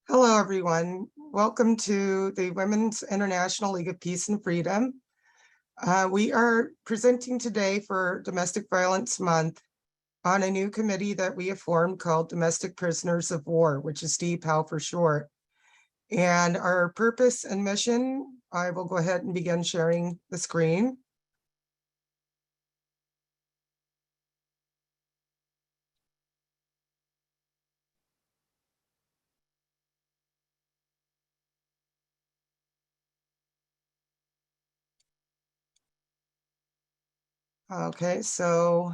Hello, everyone. Welcome to the Women's International League of Peace and Freedom. We are presenting today for Domestic Violence Month on a new committee that we have formed called Domestic Prisoners of War, which is DPOW for short. And our purpose and mission, I will go ahead and begin sharing the screen. Okay, so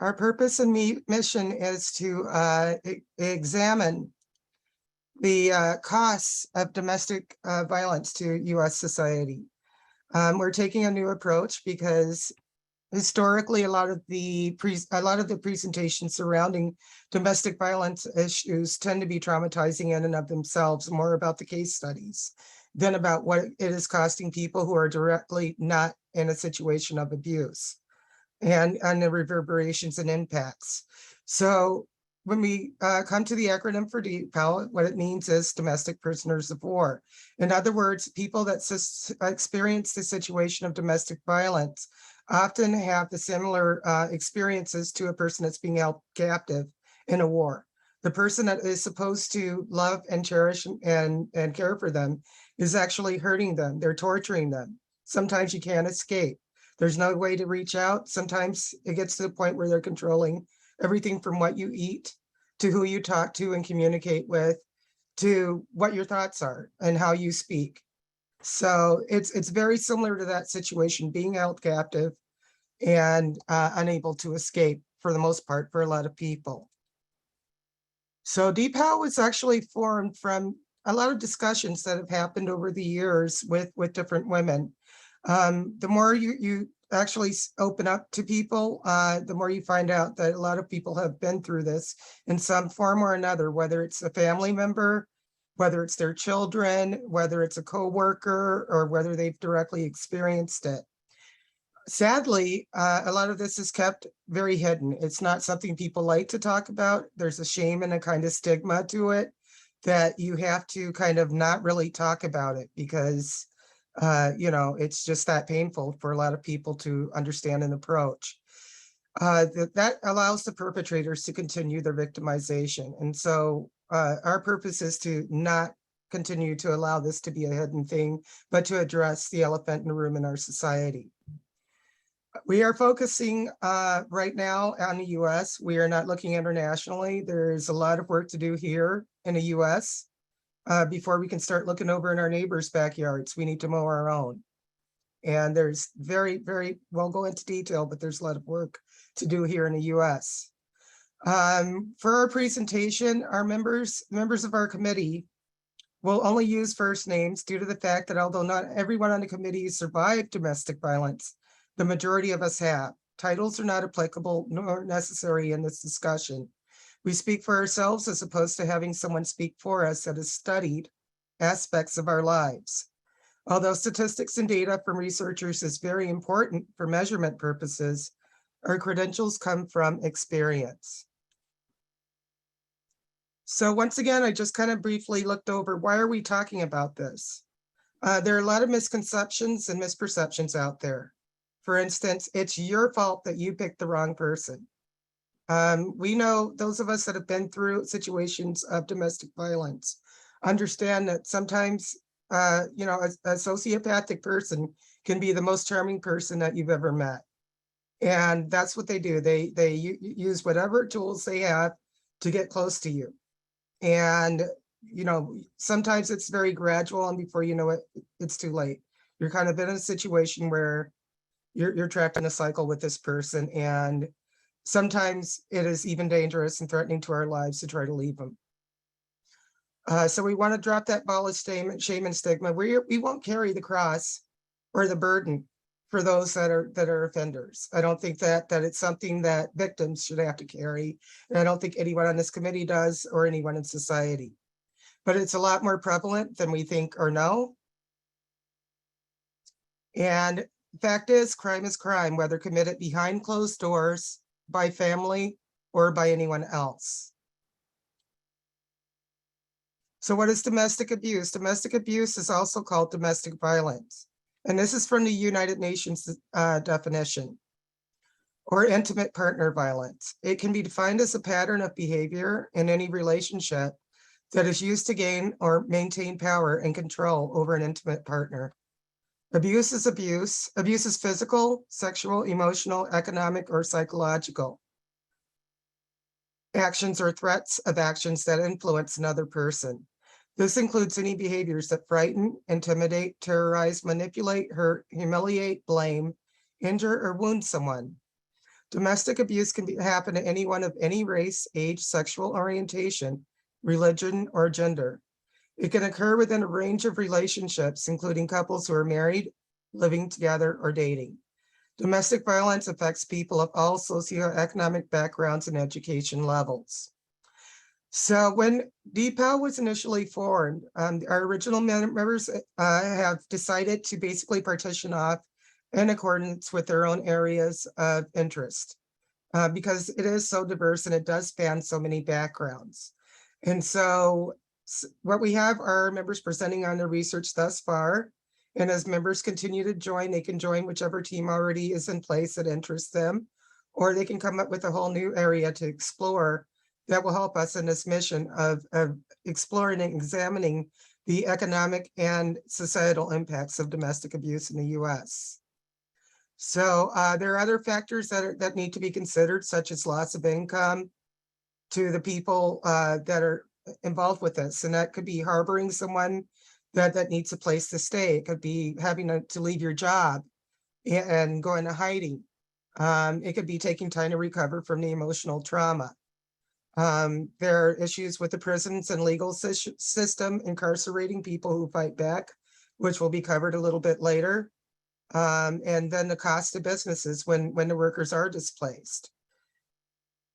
our purpose and mission is to examine the costs of domestic violence to U.S. society. We're taking a new approach because historically a lot of the presentations surrounding domestic violence issues tend to be traumatizing in and of themselves, more about the case studies than about what it is costing people who are directly not in a situation of abuse and the reverberations and impacts. So when we come to the acronym for DPOW, what it means is domestic prisoners of war. In other words, people that experience the situation of domestic violence often have the similar experiences to a person that's being held captive in a war. The person that is supposed to love and cherish and care for them is actually hurting them. They're torturing them. Sometimes you can't escape. There's no way to reach out. Sometimes it gets to the point where they're controlling everything from what you eat to who you talk to and communicate with, to what your thoughts are and how you speak. So it's very similar to that situation, being held captive and unable to escape for the most part for a lot of people. So DPOW was actually formed from a lot of discussions that have happened over the years with different women. The more you actually open up to people, the more you find out that a lot of people have been through this in some form or another, whether it's a family member, whether it's their children, whether it's a coworker, or whether they've directly experienced it. Sadly, a lot of this is kept very hidden. It's not something people like to talk about. There's a shame and a kind of stigma to it that you have to kind of not really talk about it because it's just that painful for a lot of people to understand and approach. That allows the perpetrators to continue their victimization. And so our purpose is to not continue to allow this to be a hidden thing, but to address the elephant in the room in our society. We are focusing right now on the US. We are not looking internationally. There's a lot of work to do here in the US. Before we can start looking over in our neighbors' backyards. We need to mow our own. And there's won't go into detail, but there's a lot of work to do here in the US. For our presentation, our members of our committee will only use first names due to the fact that although not everyone on the committee survived domestic violence, the majority of us have. Titles are not applicable nor necessary in this discussion. We speak for ourselves as opposed to having someone speak for us that has studied aspects of our lives. Although statistics and data from researchers is very important for measurement purposes, our credentials come from experience. So once again, I just kind of briefly looked over, why are we talking about this? There are a lot of misconceptions and misperceptions out there. For instance, it's your fault that you picked the wrong person. We know those of us that have been through situations of domestic violence understand that sometimes, a sociopathic person can be the most charming person that you've ever met. And that's what they do. They use whatever tools they have to get close to you. And, sometimes it's very gradual, and before you know it, it's too late. You're kind of in a situation where you're trapped in a cycle with this person, and sometimes it is even dangerous and threatening to our lives to try to leave them. So we want to drop that ball of shame and stigma. We won't carry the cross or the burden for those that are offenders. I don't think that it's something that victims should have to carry. And I don't think anyone on this committee does, or anyone in society. But it's a lot more prevalent than we think or know. And the fact is, crime is crime, whether committed behind closed doors, by family, or by anyone else. So what is domestic abuse? Domestic abuse is also called domestic violence. And this is from the United Nations definition, or intimate partner violence. It can be defined as a pattern of behavior in any relationship that is used to gain or maintain power and control over an intimate partner. Abuse is abuse. Abuse is physical, sexual, emotional, economic, or psychological actions or threats of actions that influence another person. This includes any behaviors that frighten, intimidate, terrorize, manipulate, hurt, humiliate, blame, injure, or wound someone. Domestic abuse can happen to anyone of any race, age, sexual orientation, religion, or gender. It can occur within a range of relationships, including couples who are married, living together, or dating. Domestic violence affects people of all socioeconomic backgrounds and education levels. So when DPAL was initially formed, our original members have decided to basically partition off in accordance with their own areas of interest, because it is so diverse and it does span so many backgrounds. And so what we have are members presenting on their research thus far. And as members continue to join, they can join whichever team already is in place that interests them, or they can come up with a whole new area to explore that will help us in this mission of exploring and examining the economic and societal impacts of domestic abuse in the US. So there are other factors that need to be considered, such as loss of income to the people that are involved with this. And that could be harboring someone that needs a place to stay. It could be having to leave your job and go into hiding. It could be taking time to recover from the emotional trauma. There are issues with the prisons and legal system incarcerating people who fight back, which will be covered a little bit later. And then the cost of businesses when the workers are displaced.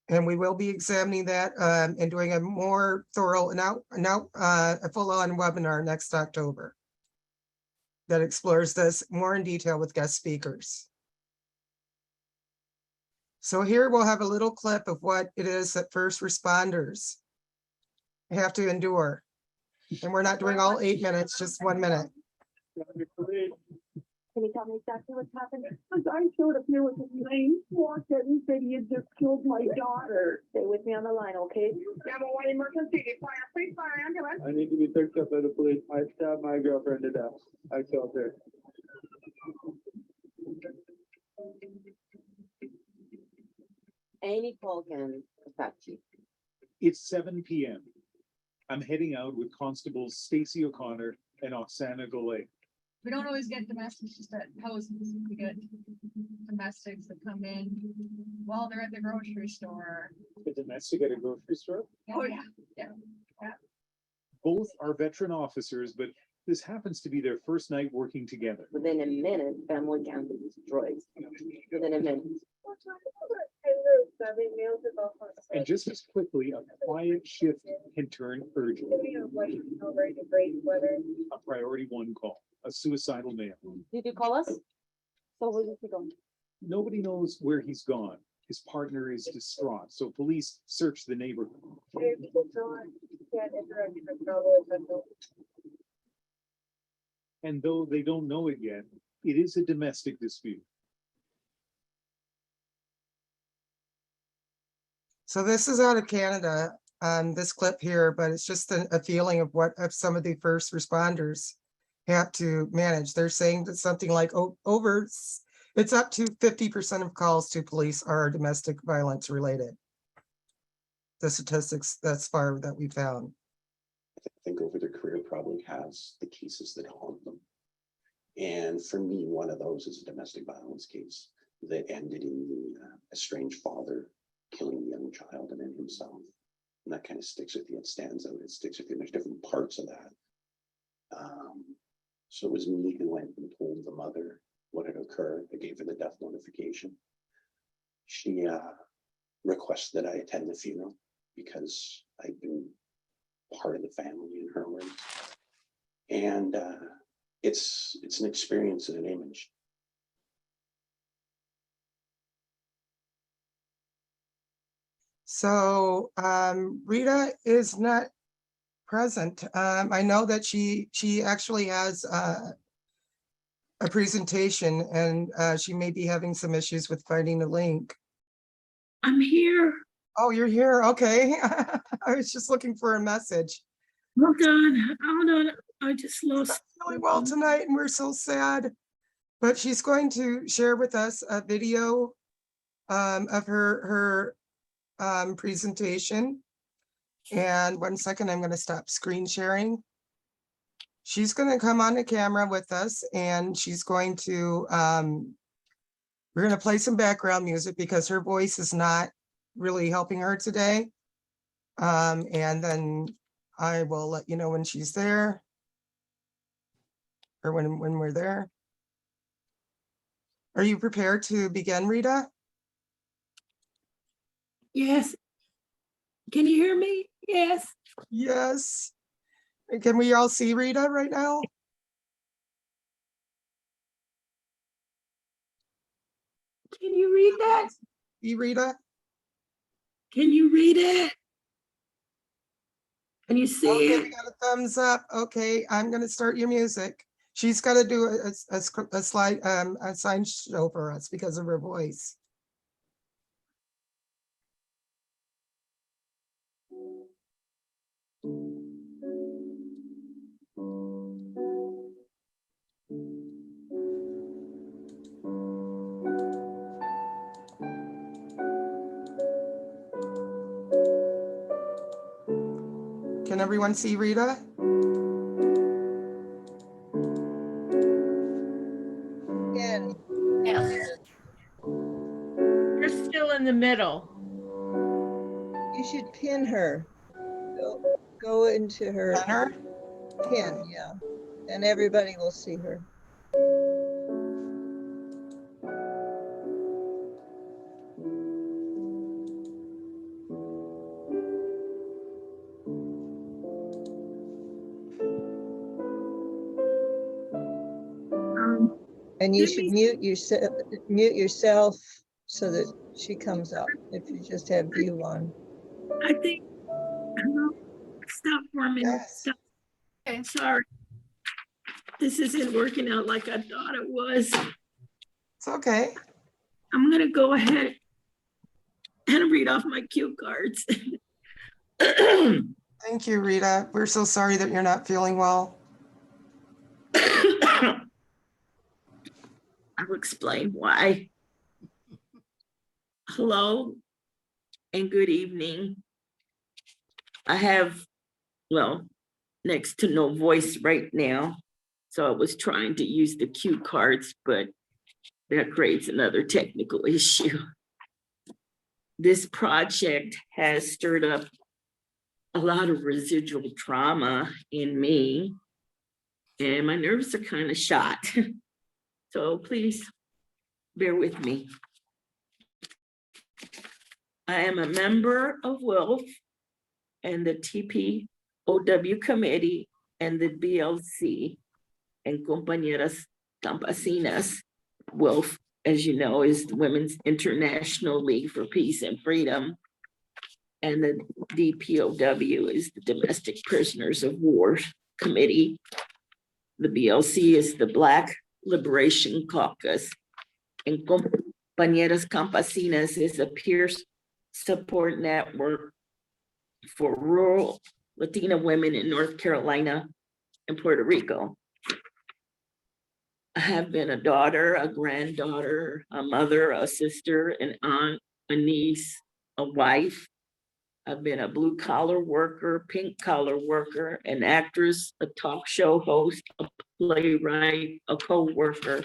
And we will be examining that and doing a more thorough a full-on webinar next October that explores this more in detail with guest speakers. So here we'll have a little clip of what it is that first responders have to endure. And we're not doing all 8 minutes, just 1 minute. Can you tell me exactly what's happened? A guy showed up here with his name, walked in and said he had just killed my daughter. Stay with me on the line, okay? Yeah, but what emergency? Fire, please fire ambulance. I need to be picked up by the police. I stabbed my girlfriend to death. I killed her. Any call can affect you. It's 7 p.m. I'm heading out with Constables Stacey O'Connor and Oksana Golay. We don't always get domestics just at houses. We get domestics that come in while they're at the grocery store. The domestic at a grocery store? Oh, yeah, yeah. Both are veteran officers, but this happens to be their first night working together. Within a minute, family can be destroyed. Within a minute. And just as quickly, a quiet shift can turn urgent. A priority 1 call, a suicidal man. Did you call us? So where did he go? Nobody knows where he's gone. His partner is distraught, so police search the neighborhood. And though they don't know it yet, it is a domestic dispute. So this is out of Canada, this clip here, but it's just a feeling of what some of the first responders have to manage. They're saying that something like it's up to 50% of calls to police are domestic violence related. The statistics thus far that we found. I think over their career probably has the cases that haunt them. And for me, one of those is a domestic violence case that ended in the estranged father killing the young child and then himself. And that kind of sticks with you. It stands out. It sticks with you. There's different parts of that. So it was me who went and told the mother what had occurred. I gave her the death notification. She requested that I attend the funeral because I'd been part of the family in her words. And it's an experience and an image. So Rita is not present. I know that she actually has a presentation, and she may be having some issues with finding the link. I'm here. Oh, you're here. Okay. I was just looking for a message. Hold on. Hold on. I just lost. Really well tonight, and we're so sad. But she's going to share with us a video of her presentation. And 1 second, I'm going to stop screen sharing. She's going to come on the camera with us, and she's going to we're going to play some background music because her voice is not really helping her today. And then I will let you know when she's there, or when we're there. Are you prepared to begin, Rita? Yes. Can you hear me? Yes. Yes. And can we all see Rita right now? Can you read that? See Rita? Can you read it? Can you see Okay, we it? got a thumbs up. Okay, I'm gonna start your music. She's got to do a slide, a sign show for us because of her voice. Can everyone see Rita? Yes. You're still in the middle. You should pin her. Go into her Enter. pin, yeah. And everybody will see her. And you should mute yourself so that she comes up if you just have view on. I think. Stop for a minute. Yes. Stop. Okay, sorry. This isn't working out like I thought it was. It's okay. I'm gonna go ahead and read off my cue cards. Thank you, Rita. We're so sorry that you're not feeling well. I'll explain why. Hello and good evening. I have, well, next to no voice right now. So I was trying to use the cue cards, but that creates another technical issue. This project has stirred up a lot of residual trauma in me, and my nerves are kind of shot. So please bear with me. I am a member of WILPF and the TPOW committee and the BLC and Compañeras Campesinas. WILPF, as you know, is the Women's International League for Peace and Freedom. And the DPOW is the Domestic Prisoners of War Committee. The BLC is the Black Liberation Caucus. And Compañeras Campesinas is a peer support network for rural Latina women in North Carolina and Puerto Rico. I have been a daughter, a granddaughter, a mother, a sister, an aunt, a niece, a wife. I've been a blue collar worker, pink collar worker, an actress, a talk show host, a playwright, a co-worker.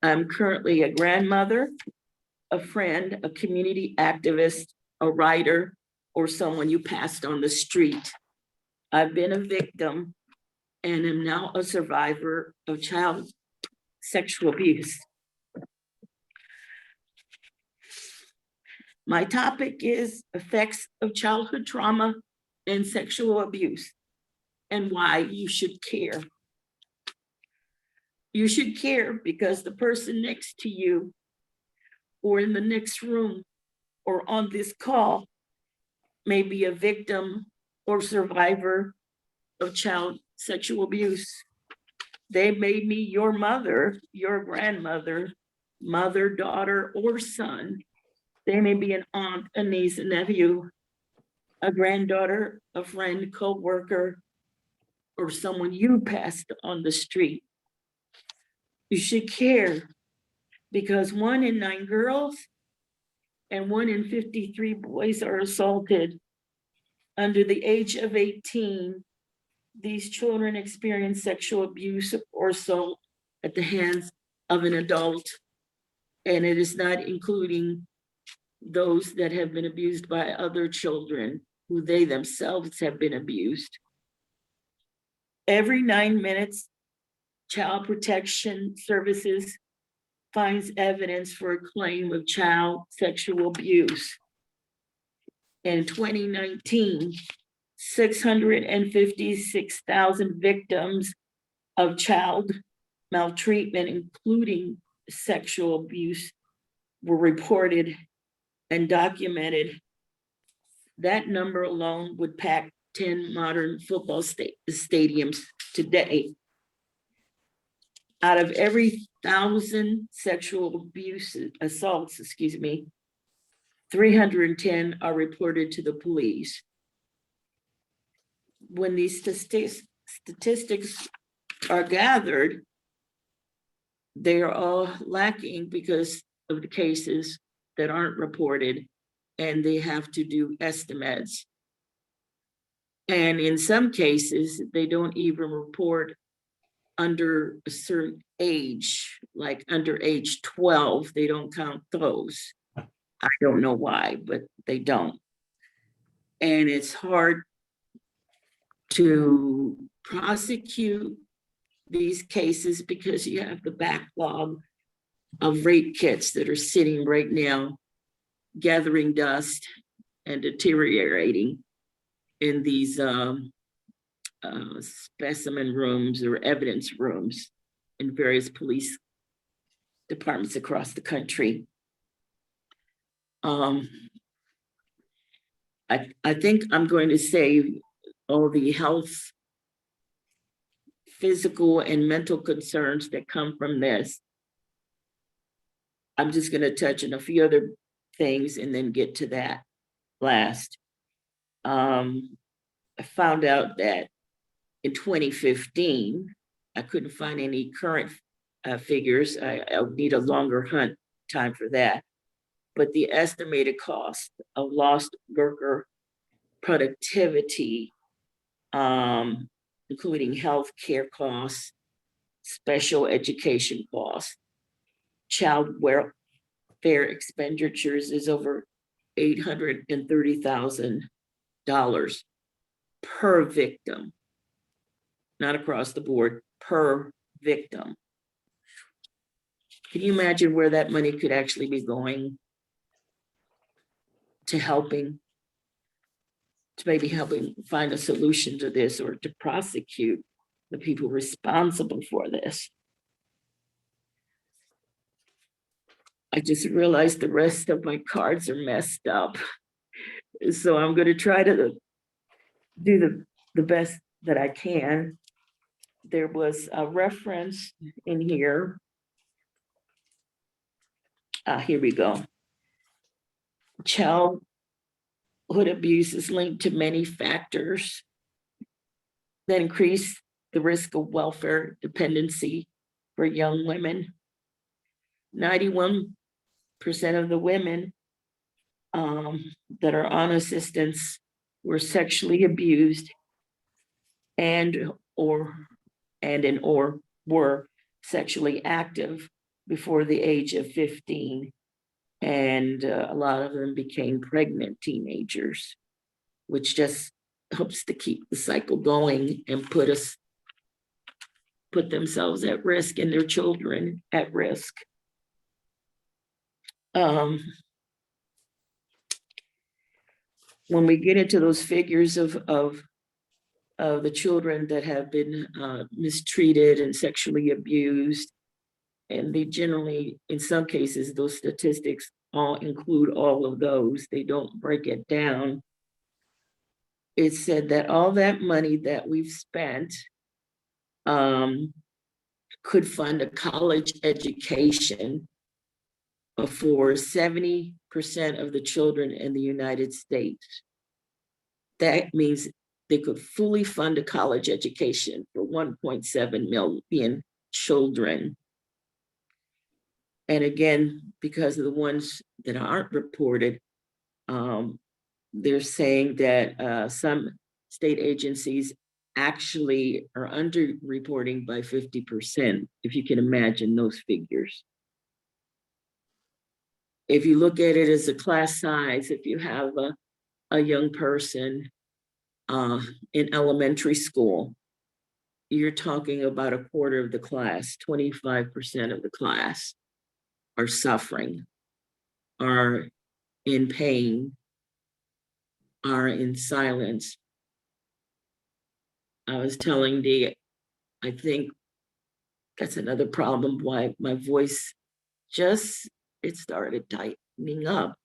I'm currently a grandmother, a friend, a community activist, a writer, or someone you passed on the street. I've been a victim and am now a survivor of child sexual abuse. My topic is effects of childhood trauma and sexual abuse and why you should care. You should care because the person next to you or in the next room or on this call may be a victim or survivor of child sexual abuse. They may be your mother, your grandmother, mother, daughter, or son. They may be an aunt, a niece, a nephew, a granddaughter, a friend, co-worker, or someone you passed on the street. You should care, because 1 in 9 girls and 1 in 53 boys are assaulted. Under the age of 18, these children experience sexual abuse or assault at the hands of an adult, and it is not including those that have been abused by other children who they themselves have been abused. Every 9 minutes, Child Protection Services finds evidence for a claim of child sexual abuse. In 2019, 656,000 victims of child maltreatment, including sexual abuse, were reported and documented. That number alone would pack 10 modern football stadiums today. Out of every 1,000 sexual abuse assaults, 310 are reported to the police. When these statistics are gathered, they are all lacking because of the cases that aren't reported, and they have to do estimates. And in some cases, they don't even report under a certain age, like under age 12, they don't count those. I don't know why, but they don't. And it's hard to prosecute these cases because you have the backlog of rape kits that are sitting right now, gathering dust and deteriorating in these specimen rooms or evidence rooms in various police departments across the country. I think I'm going to say all the health, physical, and mental concerns that come from this. I'm just going to touch on a few other things and then get to that last. I found out that in 2015, I couldn't find any current figures. I'll need a longer hunt time for that. But the estimated cost of lost worker productivity, including healthcare costs, special education costs, child welfare expenditures is over $830,000 per victim, not across the board, per victim. Can you imagine where that money could actually be going to maybe helping find a solution to this, or to prosecute the people responsible for this? I just realized the rest of my cards are messed up. So I'm going to try to do the best that I can. There was a reference in here. Here we go. Childhood abuse is linked to many factors that increase the risk of welfare dependency for young women. 91% of the women that are on assistance were sexually abused and or were sexually active before the age of 15. And a lot of them became pregnant teenagers, which just helps to keep the cycle going and put themselves at risk and their children at risk. When we get into those figures of the children that have been mistreated and sexually abused, and they generally, in some cases, those statistics all include all of those. They don't break it down. It said that all that money that we've spent could fund a college education for 70% of the children in the United States. That means they could fully fund a college education for 1.7 million children. And again, because of the ones that aren't reported, they're saying that some state agencies actually are under-reporting by 50%, if you can imagine those figures. If you look at it as a class size, if you have a young person in elementary school, you're talking about a quarter of the class, 25% of the class are suffering, are in pain, are in silence. I was telling Dee, I think that's another problem why my voice it started tightening up,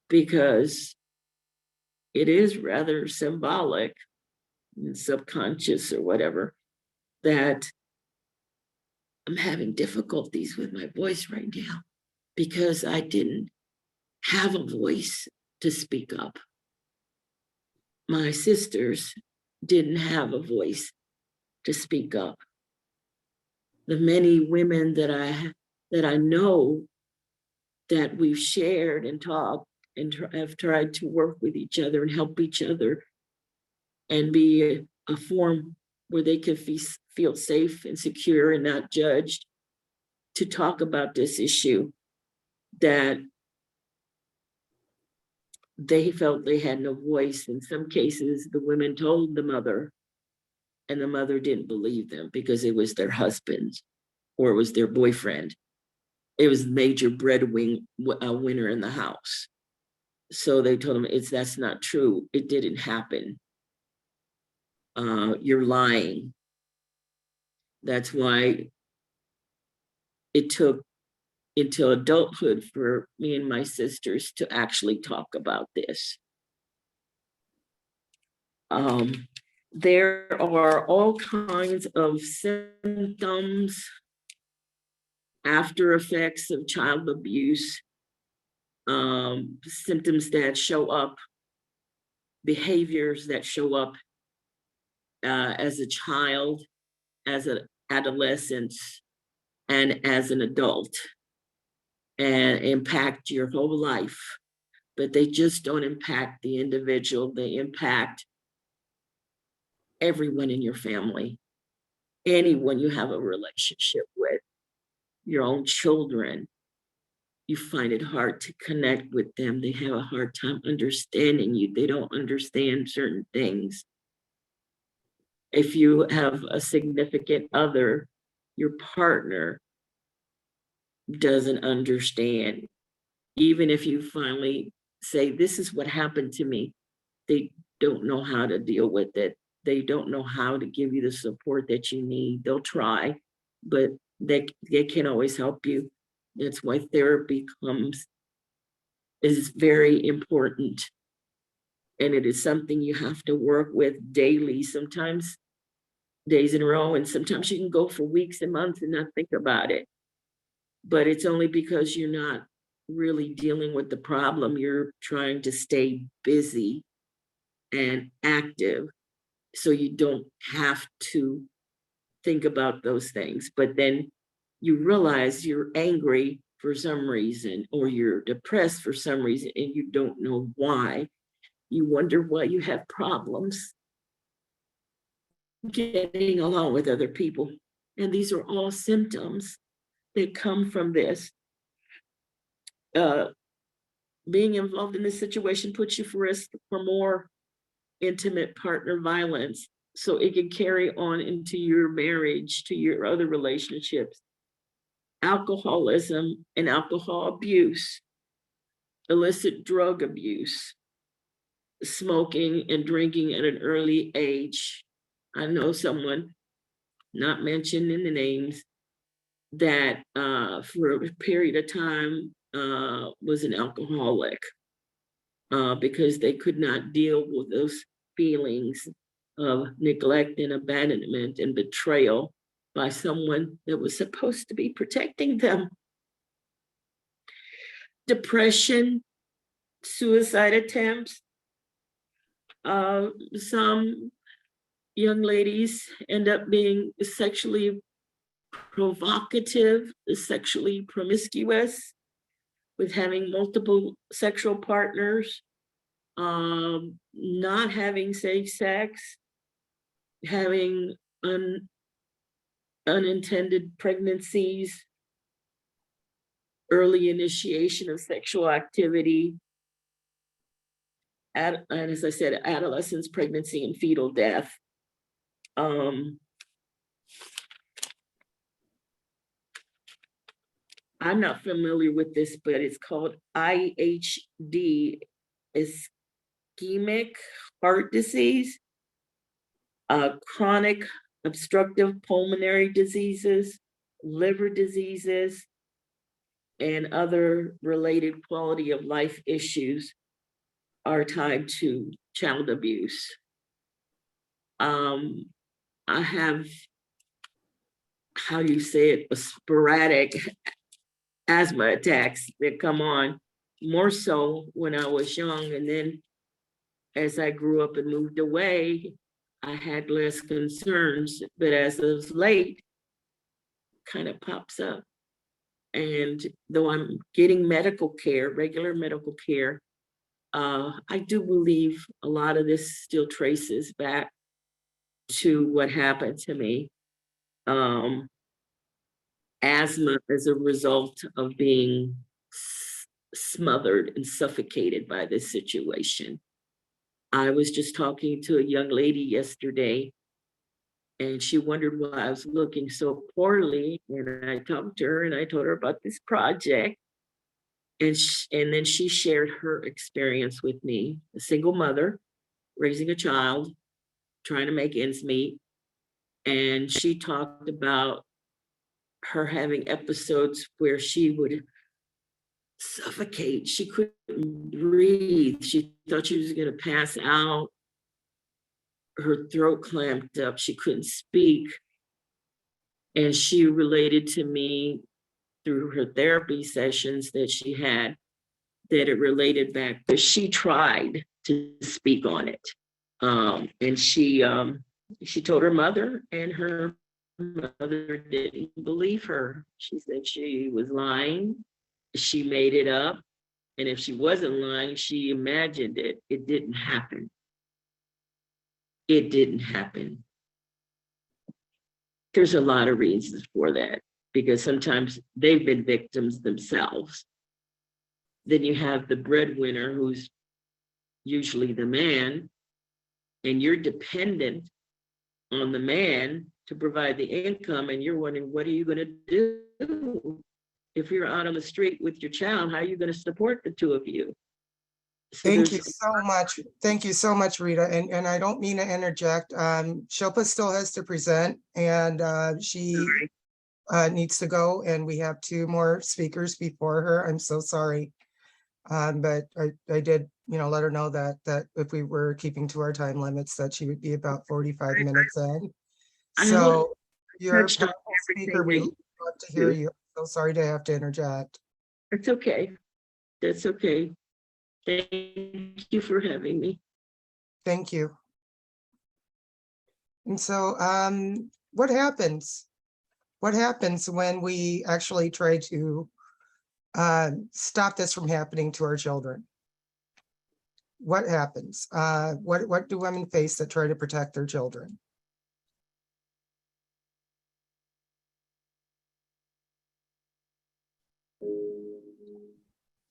because it is rather symbolic and subconscious or whatever that I'm having difficulties with my voice right now because I didn't have a voice to speak up. My sisters didn't have a voice to speak up. The many women that I know that we've shared and talked and have tried to work with each other and help each other and be a forum where they can feel safe and secure and not judged to talk about this issue, that they felt they had no voice. In some cases, the women told the mother, and the mother didn't believe them because it was their husband or it was their boyfriend. It was major winner in the house. So they told him, that's not true. It didn't happen. You're lying. That's why it took until adulthood for me and my sisters to actually talk about this. There are all kinds of symptoms, after effects of child abuse, symptoms that show up, behaviors that show up as a child, as an adolescent, and as an adult, and impact your whole life. But they just don't impact the individual, they impact everyone in your family, anyone you have a relationship with, your own children. You find it hard to connect with them. They have a hard time understanding you. They don't understand certain things. If you have a significant other, your partner doesn't understand. Even if you finally say, this is what happened to me, they don't know how to deal with it. They don't know how to give you the support that you need. They'll try, but they can't always help you. That's why therapy is very important. And it is something you have to work with daily, sometimes days in a row, and sometimes you can go for weeks and months and not think about it. But it's only because you're not really dealing with the problem. You're trying to stay busy and active so you don't have to think about those things. But then you realize you're angry for some reason, or you're depressed for some reason, and you don't know why. You wonder why you have problems getting along with other people. And these are all symptoms that come from this. Being involved in this situation puts you for risk for more intimate partner violence. So it can carry on into your marriage, to your other relationships. Alcoholism and alcohol abuse, illicit drug abuse, smoking and drinking at an early age. I know someone, not mentioned in the names, that for a period of time was an alcoholic because they could not deal with those feelings of neglect and abandonment and betrayal by someone that was supposed to be protecting them. Depression, suicide attempts. Some young ladies end up being sexually provocative, sexually promiscuous, with having multiple sexual partners, not having safe sex, having unintended pregnancies, early initiation of sexual activity, and as I said, adolescence, pregnancy, and fetal death. I'm not familiar with this, but it's called IHD, ischemic heart disease, chronic obstructive pulmonary diseases, liver diseases, and other related quality of life issues are tied to child abuse. I have, how do you say it, a sporadic asthma attacks that come on more so when I was young. And then as I grew up and moved away, I had less concerns, but as of late, kind of pops up. And though I'm getting medical care, regular medical care, I do believe a lot of this still traces back to what happened to me. Asthma as a result of being smothered and suffocated by this situation. I was just talking to a young lady yesterday, and she wondered why I was looking so poorly. And I talked to her and I told her about this project. And then she shared her experience with me, a single mother, raising a child, trying to make ends meet. And she talked about her having episodes where she would suffocate. She couldn't breathe. She thought she was going to pass out. Her throat clamped up. She couldn't speak. And she related to me through her therapy sessions that she had, that it related back, but she tried to speak on it. And she told her mother, and her mother didn't believe her. She said she was lying. She made it up. And if she wasn't lying, she imagined it. It didn't happen. It didn't happen. There's a lot of reasons for that, because sometimes they've been victims themselves. Then you have the breadwinner, who's usually the man, and you're dependent on the man to provide the income, and you're wondering, what are you going to do if you're out on the street with your child? How are you going to support the two of you? So Thank you so much. Thank you so much, Rita. And I don't mean to interject. Shilpa still has to present, and she needs to go, and we have 2 more speakers before her. I'm so sorry. But I did, let her know that if we were keeping to our time limits, that she would be about 45 minutes in. So you're a powerful speaker. We love to hear you. So sorry to have to interject. It's okay. That's okay. Thank you for having me. Thank you. And so what happens? What happens when we actually try to stop this from happening to our children? What happens? What do women face that try to protect their children?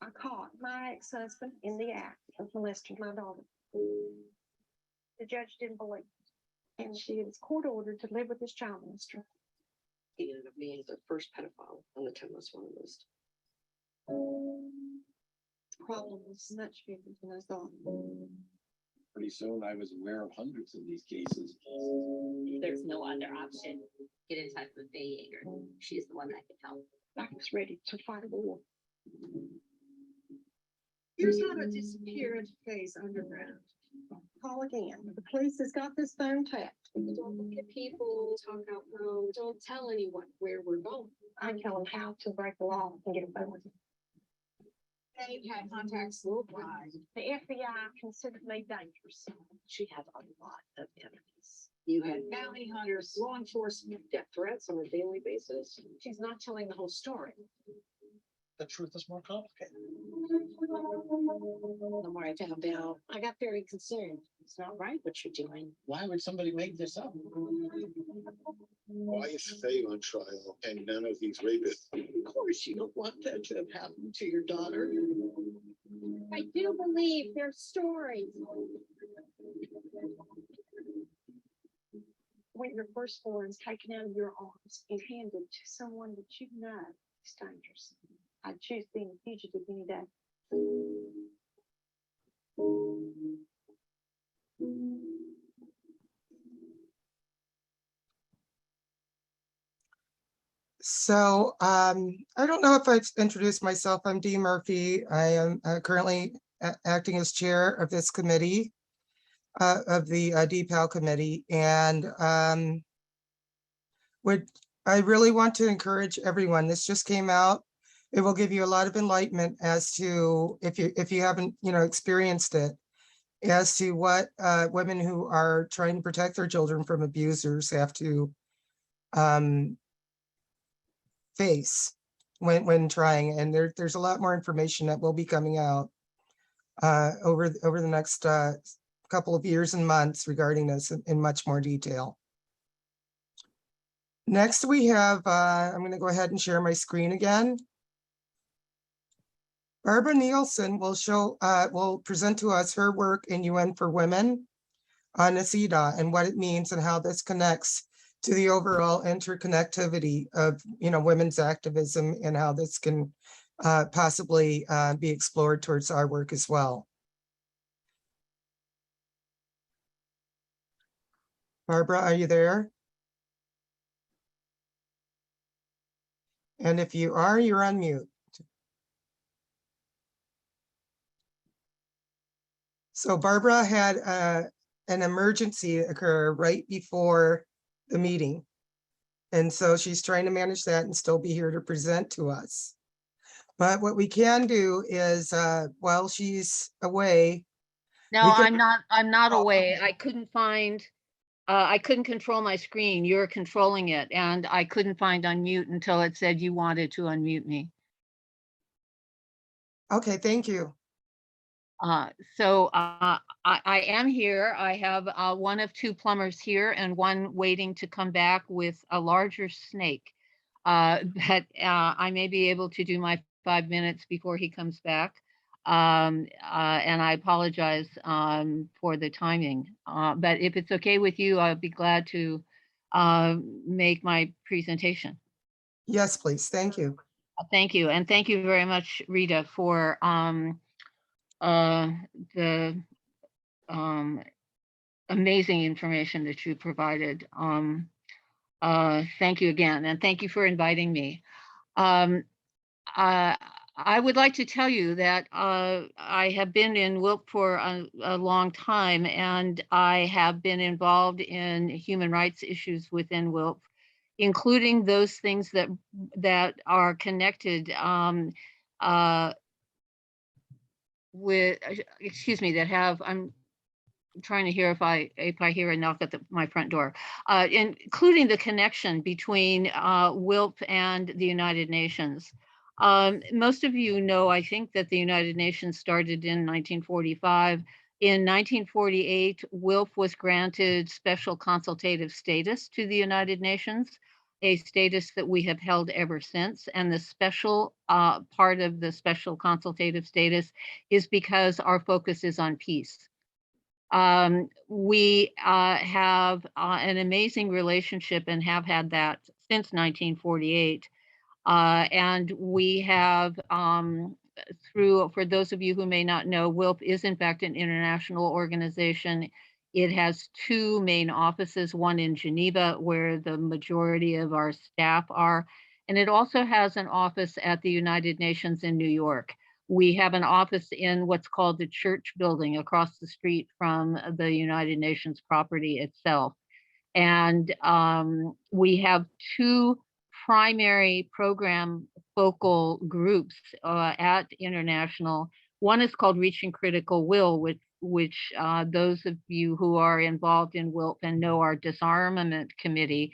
I caught my ex-husband in the act of molesting my daughter. The judge didn't believe it, and she was court ordered to live with this child molester. He ended up being the first pedophile on the 10 most wanted list. The problem was much bigger than I thought. Pretty soon I was aware of hundreds of these cases. There's no other option. Get in touch with Bay Yeager. She's the one that can help. I was ready to fight a war. Here's how to disappear into phase underground. Call again. The police has got this phone tapped. Don't look at people, talk out loud, don't tell anyone where we're going. I tell them how to break the law and get a phone. They've had contacts worldwide. The FBI considered me dangerous. She had a lot of evidence. You had bounty hunters, law enforcement, death threats on a daily basis. She's not telling the whole story. The truth is more complicated. The more I found out, I got very concerned. It's not right what you're doing. Why would somebody make this up? Why is Faye on trial and none of these rapists? Of course, you don't want that to have happened to your daughter. I do believe their stories. When your firstborn is taken out of your arms and handed to someone that you know is dangerous. I'd choose being a fugitive any day. So I don't know if I've introduced myself. I'm Dee Murphy. I am currently acting as chair of this committee, of the DPAL committee, and I really want to encourage everyone. This just came out. It will give you a lot of enlightenment as to, if you haven't, experienced it, as to what women who are trying to protect their children from abusers have to face when trying. And there's a lot more information that will be coming out over the next couple of years and months regarding this in much more detail. Next, we have, I'm going to go ahead and share my screen again. Barbara Nielsen will present to us her work in UN for Women on NACIDA and what it means and how this connects to the overall interconnectivity of women's activism and how this can possibly be explored towards our work as well. Barbara, are you there? And if you are, you're on mute. So Barbara had an emergency occur right before the meeting. And so she's trying to manage that and still be here to present to us. But what we can do is while she's away. No, can- I'm not Oh, away. okay. I couldn't control my screen. You're controlling it, and I couldn't find unmute until it said you wanted to unmute me. Okay, thank you. So I am here. I have one of two plumbers here and one waiting to come back with a larger snake. But I may be able to do my 5 minutes before he comes back. And I apologize for the timing. But if it's okay with you, I'll be glad to make my presentation. Yes, please. Thank you. Thank you. And thank you very much, Rita, for the amazing information that you provided. Thank you again, and thank you for inviting me. I would like to tell you that I have been in WILPF for a long time, and I have been involved in human rights issues within WILPF, including those things that are connected with, excuse me, that have, I'm trying to hear if I hear a knock at my front door, including the connection between WILPF and the United Nations. Most of you know, I think, that the United Nations started in 1945. In 1948, WILPF was granted special consultative status to the United Nations, a status that we have held ever since. And the special part of the special consultative status is because our focus is on peace. We have an amazing relationship and have had that since 1948. And we have, for those of you who may not know, WILPF is in fact an international organization. It has two main offices, one in Geneva, where the majority of our staff are, And it also has an office at the United Nations in New York. We have an office in what's called the Church Building across the street from the United Nations property itself. And we have two primary program focal groups at International. One is called Reaching Critical Will, which those of you who are involved in WILP and know our disarmament committee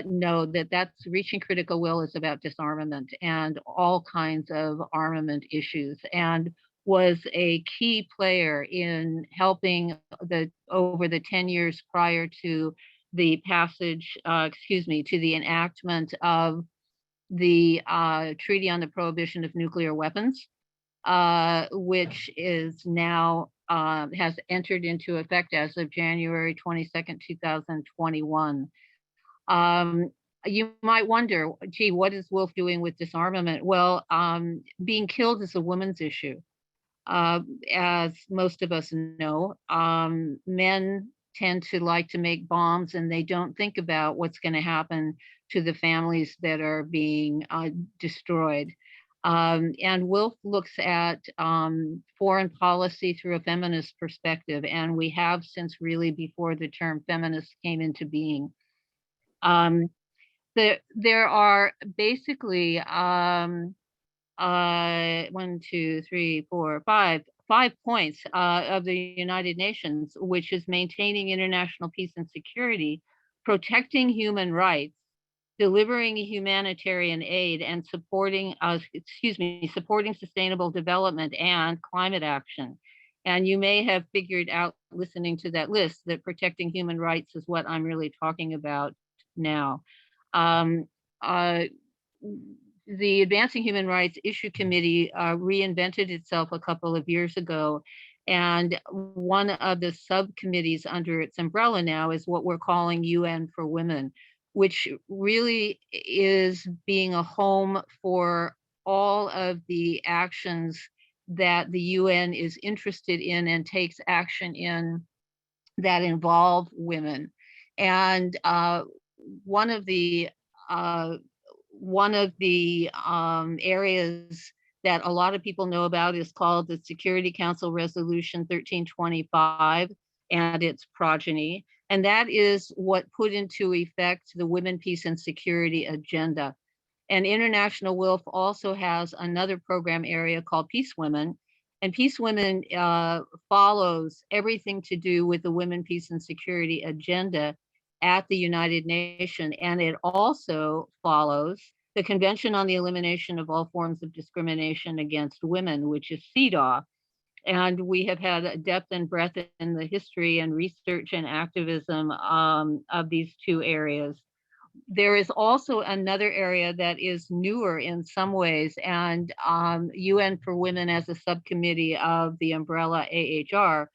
know that that's Reaching Critical Will is about disarmament and all kinds of armament issues, and was a key player in helping over the 10 years prior to the passage, to the enactment of the Treaty on the Prohibition of Nuclear Weapons, which is now has entered into effect as of January 22nd, 2021. You might wonder, gee, what is WILF doing with disarmament? Well, being killed is a woman's issue. As most of us know, men tend to like to make bombs and they don't think about what's going to happen to the families that are being destroyed. And WILF looks at foreign policy through a feminist perspective, and we have since really before the term feminist came into being. There are basically 5 points of the United Nations, which is maintaining international peace and security, protecting human rights, delivering humanitarian aid, and supporting sustainable development and climate action. And you may have figured out listening to that list that protecting human rights is what I'm really talking about now. The Advancing Human Rights Issue Committee reinvented itself a couple of years ago. And one of the subcommittees under its umbrella now is what we're calling UN for Women, which really is being a home for all of the actions that the UN is interested in and takes action in that involve women. And one of the areas that a lot of people know about is called the Security Council Resolution 1325 and its progeny. And that is what put into effect the Women, Peace, and Security Agenda. And International WILF also has another program area called Peace Women. And Peace Women follows everything to do with the Women, Peace, and Security Agenda at the United Nations. And it also follows the Convention on the Elimination of All Forms of Discrimination Against Women, which is CEDAW. And we have had a depth and breadth in the history and research and activism of these two areas. There is also another area that is newer in some ways, and UN for Women as a subcommittee of the umbrella AHR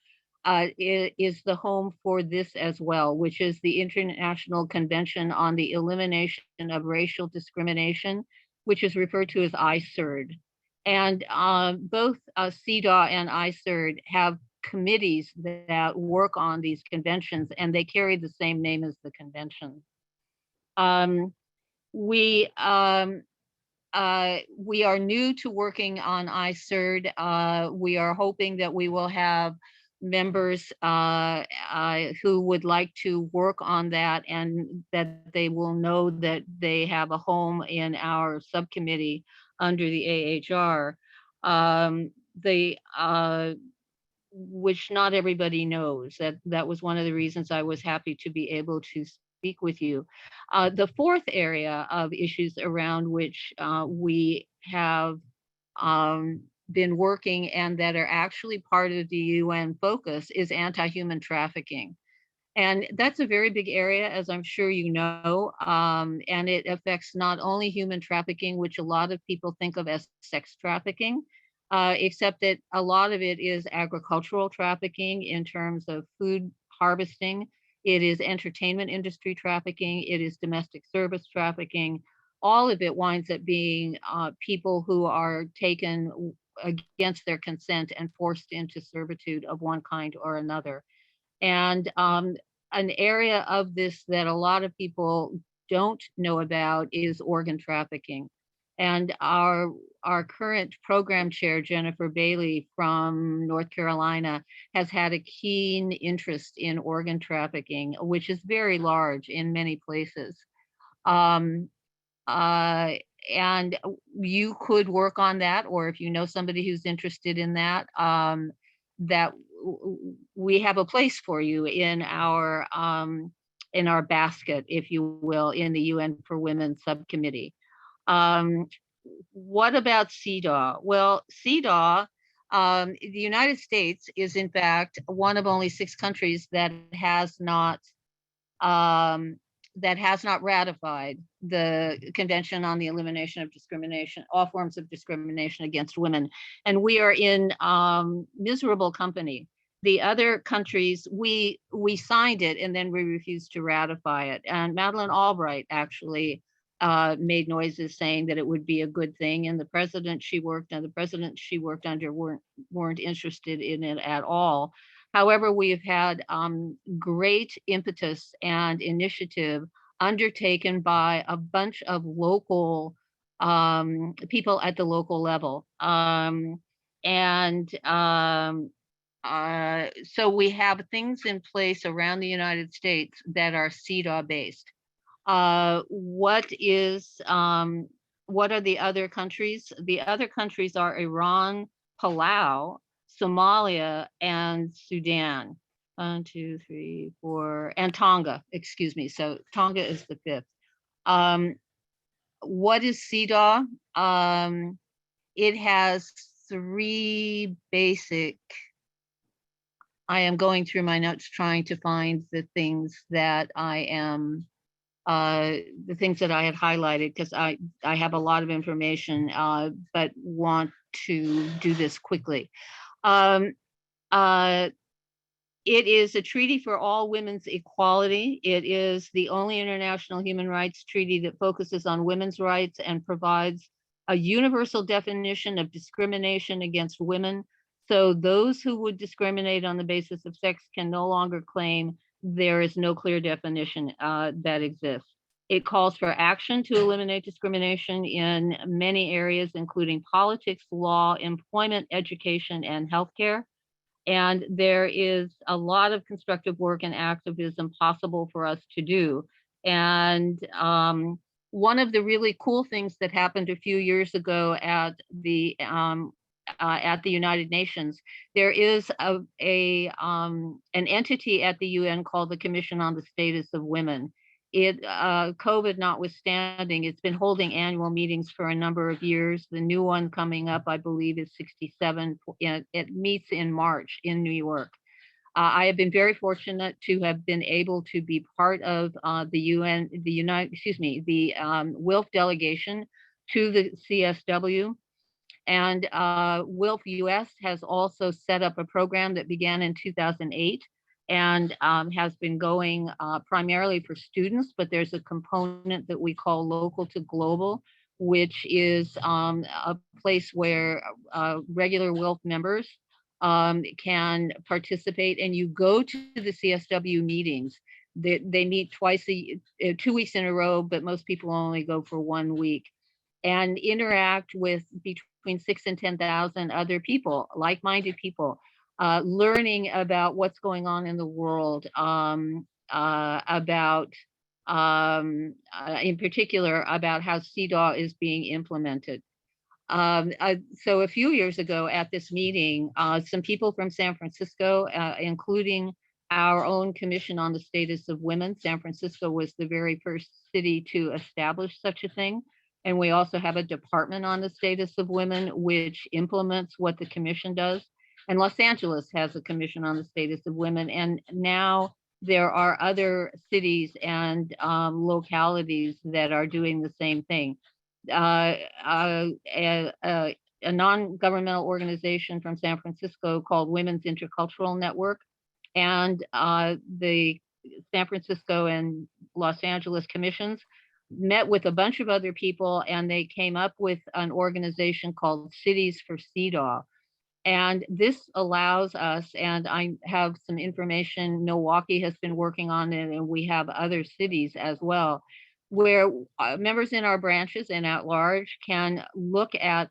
is the home for this as well, which is the International Convention on the Elimination of Racial Discrimination, which is referred to as ICERD. And both CEDAW and ICERD have committees that work on these conventions, and they carry the same name as the convention. We are new to working on ICERD. We are hoping that we will have members who would like to work on that, and that they will know that they have a home in our subcommittee under the AHR. Which not everybody knows. That was one of the reasons I was happy to be able to speak with you. The fourth area of issues around which we have been working and that are actually part of the UN focus is anti-human trafficking. And that's a very big area, as I'm sure you know, and it affects not only human trafficking, which a lot of people think of as sex trafficking, except that a lot of it is agricultural trafficking in terms of food harvesting. It is entertainment industry trafficking. It is domestic service trafficking. All of it winds up being people who are taken against their consent and forced into servitude of one kind or another. And an area of this that a lot of people don't know about is organ trafficking. And our current program chair, Jennifer Bailey from North Carolina, has had a keen interest in organ trafficking, which is very large in many places. Um, and you could work on that, or if you know somebody who's interested in that, we have a place for you in our basket, if you will, in the UN for Women subcommittee. What about CEDAW? Well, CEDAW, the United States is in fact one of only 6 countries that has not ratified the Convention on the Elimination of Discrimination, all forms of discrimination against women. And we are in miserable company. The other countries, we signed it and then we refused to ratify it. And Madeleine Albright actually made noises saying that it would be a good thing. And the presidents she worked under weren't interested in it at all. However, we have had great impetus and initiative undertaken by a bunch of local people at the local level. So we have things in place around the United States that are CEDAW based. What are the other countries? The other countries are Iran, Palau, Somalia, and Sudan. 1, 2, 3, 4, and Tonga, excuse me. So Tonga is the 5th. What is CEDAW? It has 3 basic. I am going through my notes trying to find the things that I had highlighted, because I have a lot of information, but want to do this quickly. It is a treaty for all women's equality. It is the only international human rights treaty that focuses on women's rights and provides a universal definition of discrimination against women. So those who would discriminate on the basis of sex can no longer claim there is no clear definition that exists. It calls for action to eliminate discrimination in many areas, including politics, law, employment, education, and healthcare. And there is a lot of constructive work and activism possible for us to do. And one of the really cool things that happened a few years ago at the United Nations, there is an entity at the UN called the Commission on the Status of Women. COVID notwithstanding, it's been holding annual meetings for a number of years. The new one coming up, I believe, is 67. It meets in March in New York. I have been very fortunate to have been able to be part of the WILPF delegation to the CSW. And WILPF US has also set up a program that began in 2008 and has been going primarily for students, but there's a component that we call local to global, which is a place where regular WILPF members can participate, and you go to the CSW meetings. They meet 2 weeks in a row, but most people only go for 1 week, and interact with between 6,000 and 10,000 other people, like-minded people, learning about what's going on in the world, in particular, about how CEDAW is being implemented. So a few years ago at this meeting, some people from San Francisco, including our own Commission on the Status of Women, San Francisco was the very first city to establish such a thing. And we also have a department on the status of women, which implements what the commission does. And Los Angeles has a commission on the status of women. And now there are other cities and localities that are doing the same thing. A non-governmental organization from San Francisco called Women's Intercultural Network, and the San Francisco and Los Angeles commissions met with a bunch of other people, and they came up with an organization called Cities for CEDAW. And this allows us, and I have some information, Milwaukee has been working on it, and we have other cities as well. where members in our branches and at large can look at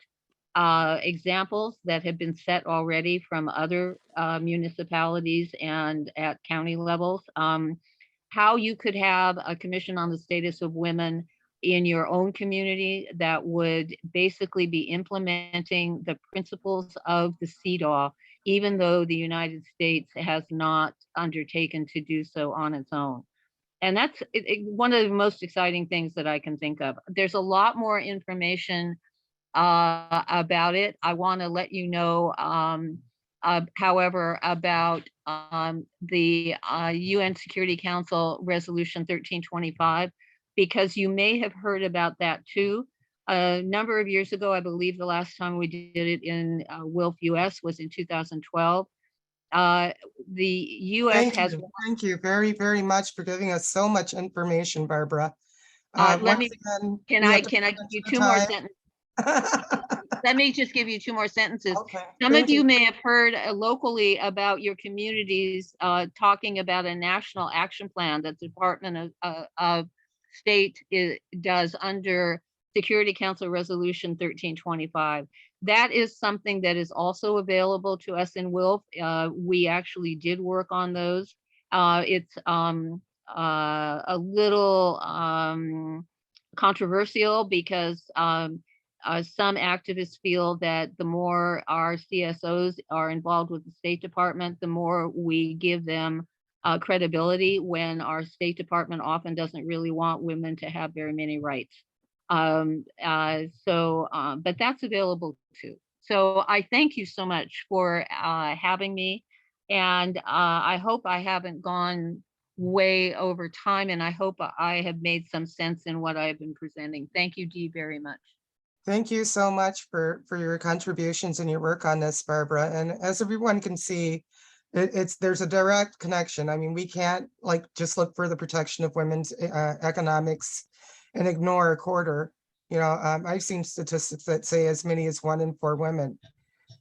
examples that have been set already from other municipalities and at county levels. How you could have a commission on the status of women in your own community that would basically be implementing the principles of the CEDAW, even though the United States has not undertaken to do so on its own. And that's one of the most exciting things that I can think of. There's a lot more information about it. I want to let you know, however, about the UN Security Council Resolution 1325, because you may have heard about that too. A number of years ago, I believe the last time we did it in WILPF US was in 2012. The US has. Thank you very, very much for giving us so much information, Barbara. Can I give you two more sentences? Let me just give you two more sentences. Okay, Some of you may have heard locally about your communities talking about a national action plan that the Department of State does under Security Council Resolution 1325. That is something that is also available to us in WILPF. We actually did work on those. It's a little controversial because some activists feel that the more our CSOs are involved with the State Department, the more we give them credibility, when our State Department often doesn't really want women to have very many rights. But that's available too. So I thank you so much for having me. And I hope I haven't gone way over time, and I hope I have made some sense in what I've been presenting. Thank you, Dee, very much. Thank you so much for your contributions and your work on this, Barbara. And as everyone can see, there's a direct connection. I mean, we can't just look for the protection of women's economics and ignore a quarter. You know, I've seen statistics that say as many as 1 in 4 women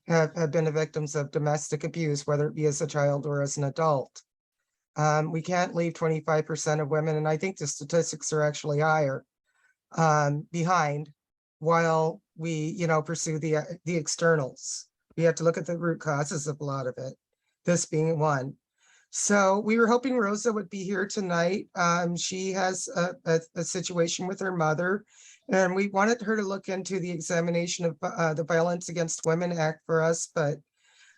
have been the victims of domestic abuse, whether it be as a child or as an adult. We can't leave 25% of women, and I think the statistics are actually higher, behind, while we, pursue the externals. We have to look at the root causes of a lot of it, this being one. So we were hoping Rosa would be here tonight. She has a situation with her mother, and we wanted her to look into the examination of the Violence Against Women Act for us, but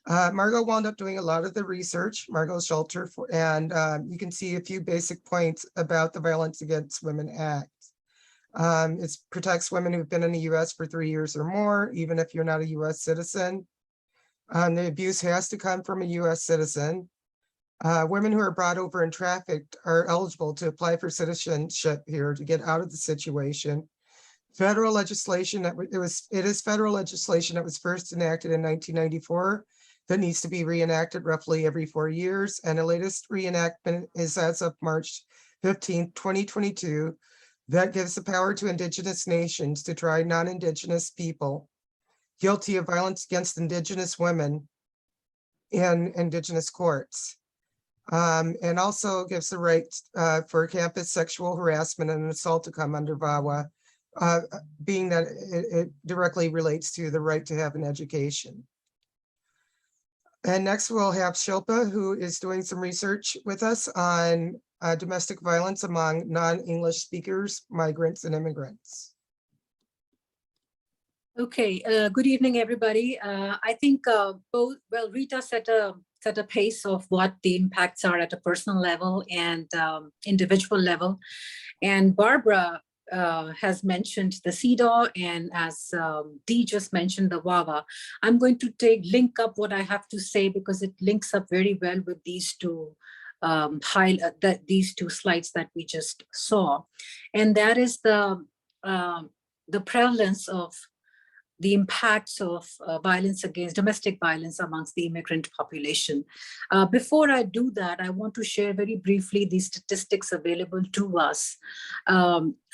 Margot wound up doing a lot of the research, Margot Schulter, and you can see a few basic points about the Violence Against Women Act. It protects women who've been in the US for 3 years or more, even if you're not a US citizen. The abuse has to come from a US citizen. Women who are brought over and trafficked are eligible to apply for citizenship here to get out of the situation. Federal legislation it is federal legislation that was first enacted in 1994 that needs to be reenacted roughly every 4 years, and the latest reenactment is as of March 15, 2022, that gives the power to Indigenous nations to try non-Indigenous people guilty of violence against Indigenous women in Indigenous courts. And also gives the right for campus sexual harassment and assault to come under VAWA, being that it directly relates to the right to have an education. And next we'll have Shilpa, who is doing some research with us on domestic violence among non-English speakers, migrants, and immigrants. Okay, good evening, everybody. I think Rita set a pace of what the impacts are at a personal level and individual level. And Barbara has mentioned the CEDAW, and as Dee just mentioned the WAWA. I'm going to link up what I have to say because it links up very well with these two these two slides that we just saw. And that is the prevalence of the impacts of domestic violence amongst the immigrant population. Before I do that, I want to share very briefly the statistics available to us.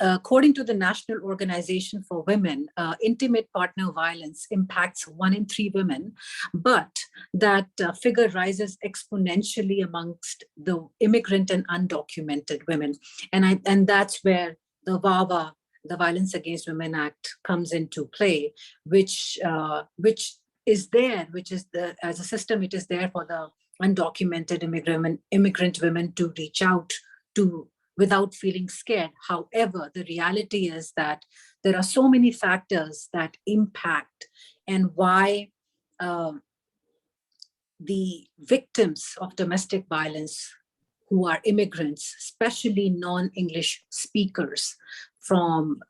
According to the National Organization for Women, intimate partner violence impacts 1 in 3 women, but that figure rises exponentially amongst the immigrant and undocumented women. And that's where the VAWA, the Violence Against Women Act, comes into play, which is there, which is as a system, it is there for the undocumented immigrant women to reach out to without feeling scared. However, the reality is that there are so many factors that impact and why the victims of domestic violence who are immigrants, especially non-English speakers from,